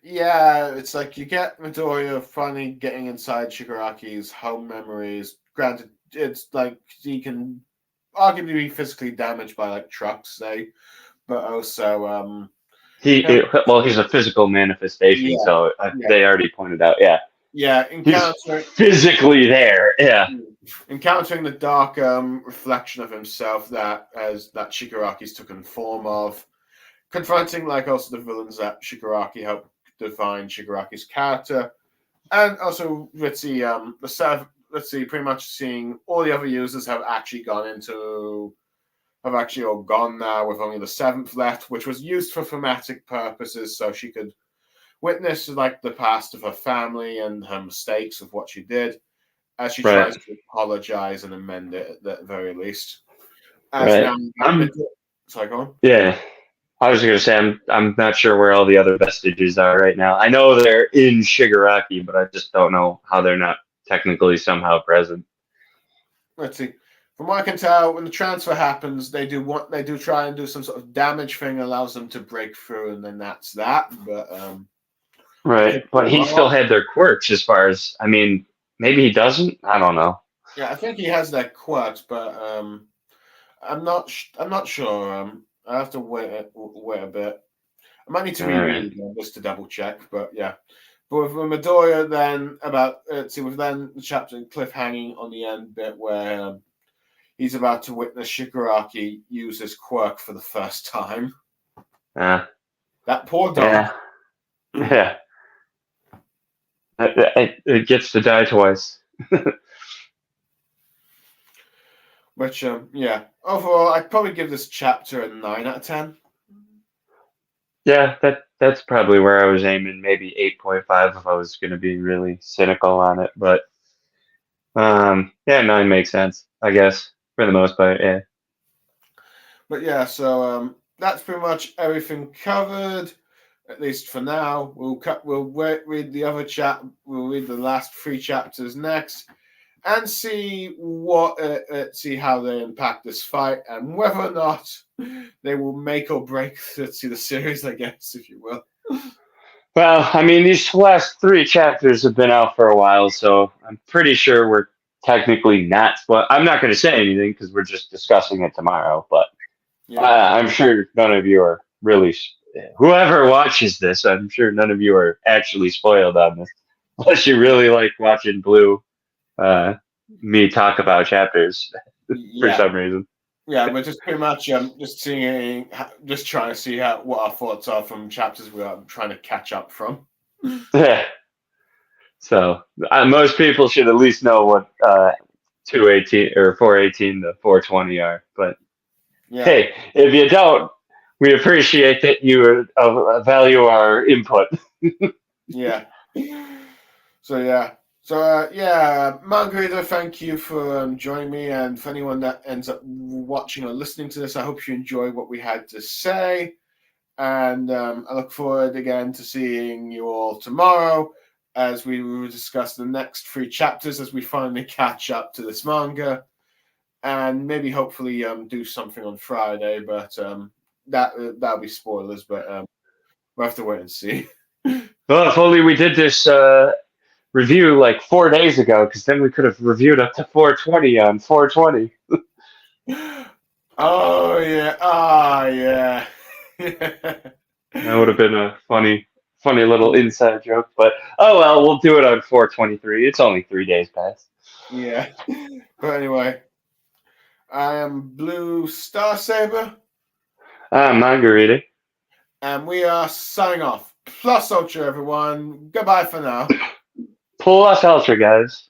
Yeah, it's like you get Midoriya finally getting inside Shigaraki's home memories. Granted, it's like he can arguably be physically damaged by like trucks, say, but also yeah, He's a physical manifestation, yeah, so yeah, they already pointed out. Yeah, yeah. he's physically there. Yeah, Encountering the dark reflection of himself that Shigaraki's taken form of, confronting like also the villains that Shigaraki helped define Shigaraki's character, and also let's see pretty much seeing all the other users have actually all gone now, with only the seventh left, which was used for thematic purposes, so she could witness like the past of her family and her mistakes of what she did, as she right, tries to apologize and amend it at the very least. As right. now, sorry, go on. Yeah. I was gonna say I'm not sure where all the other vestiges are right now. I know they're in Shigaraki, but I just don't know how they're not technically somehow present. Let's see. From what I can tell, when the transfer happens, they do try and do some sort of damage thing, allows them to break through, and then that's that. But I Right, could be but he still wrong. had their quirks. As far as I mean, maybe he doesn't. I don't know. Yeah, I think he has that quirks, but I'm not sure. I have to wait a bit. I might need to All right. reread it just to double check. But yeah, but with Midoriya, then about see with then the chapter cliffhanging on the end bit where he's about to witness Shigaraki use his quirk for the first time. Uh, That poor dog. yeah, yeah. It gets to die twice. Which yeah, overall, I'd probably give this chapter a 9 out of 10. Yeah, that's probably where I was aiming. Maybe 8.5 if I was going to be really cynical on it. But yeah, 9 makes sense, I guess, for the most part. Yeah. But yeah, so that's pretty much everything covered, at least for now. We'll read the other We'll read the last 3 chapters next, and see see how they impact this fight, and whether or not they will make or break the series, I guess, if you will. Well, I mean, these last 3 chapters have been out for a while, so I'm pretty sure we're technically not. But I'm not going to say anything because we're just discussing it tomorrow. But Yeah, I'm sure none of you are really. Whoever watches this, I'm sure none of you are actually spoiled on this, unless you really like watching Blue. Me talk about chapters for yeah, some reason. yeah. We're just pretty much just seeing, just trying to see what our thoughts are from chapters we are trying to catch up from. Yeah. So most people should at least know what 218 or 418 to 420 are. But Yeah, hey, if you don't, we appreciate that you value our input. yeah. So yeah. So yeah, Mangareader, thank you for joining me, and for anyone that ends up watching or listening to this, I hope you enjoy what we had to say, and I look forward again to seeing you all tomorrow as we will discuss the next 3 chapters as we finally catch up to this manga, and maybe hopefully do something on Friday, but that'll be spoilers, but we'll have to wait and see. Well, if only we did this review like 4 days ago, because then we could have reviewed up to 420 on 420. Oh yeah, yeah. That would have been a funny little inside joke. But oh well, we'll do it on 423. It's only 3 days past. Yeah. But anyway, I am Blue Star Saber, I'm Mangareader. and we are signing off. Plus Ultra, everyone. Goodbye for now. Plus Ultra, guys.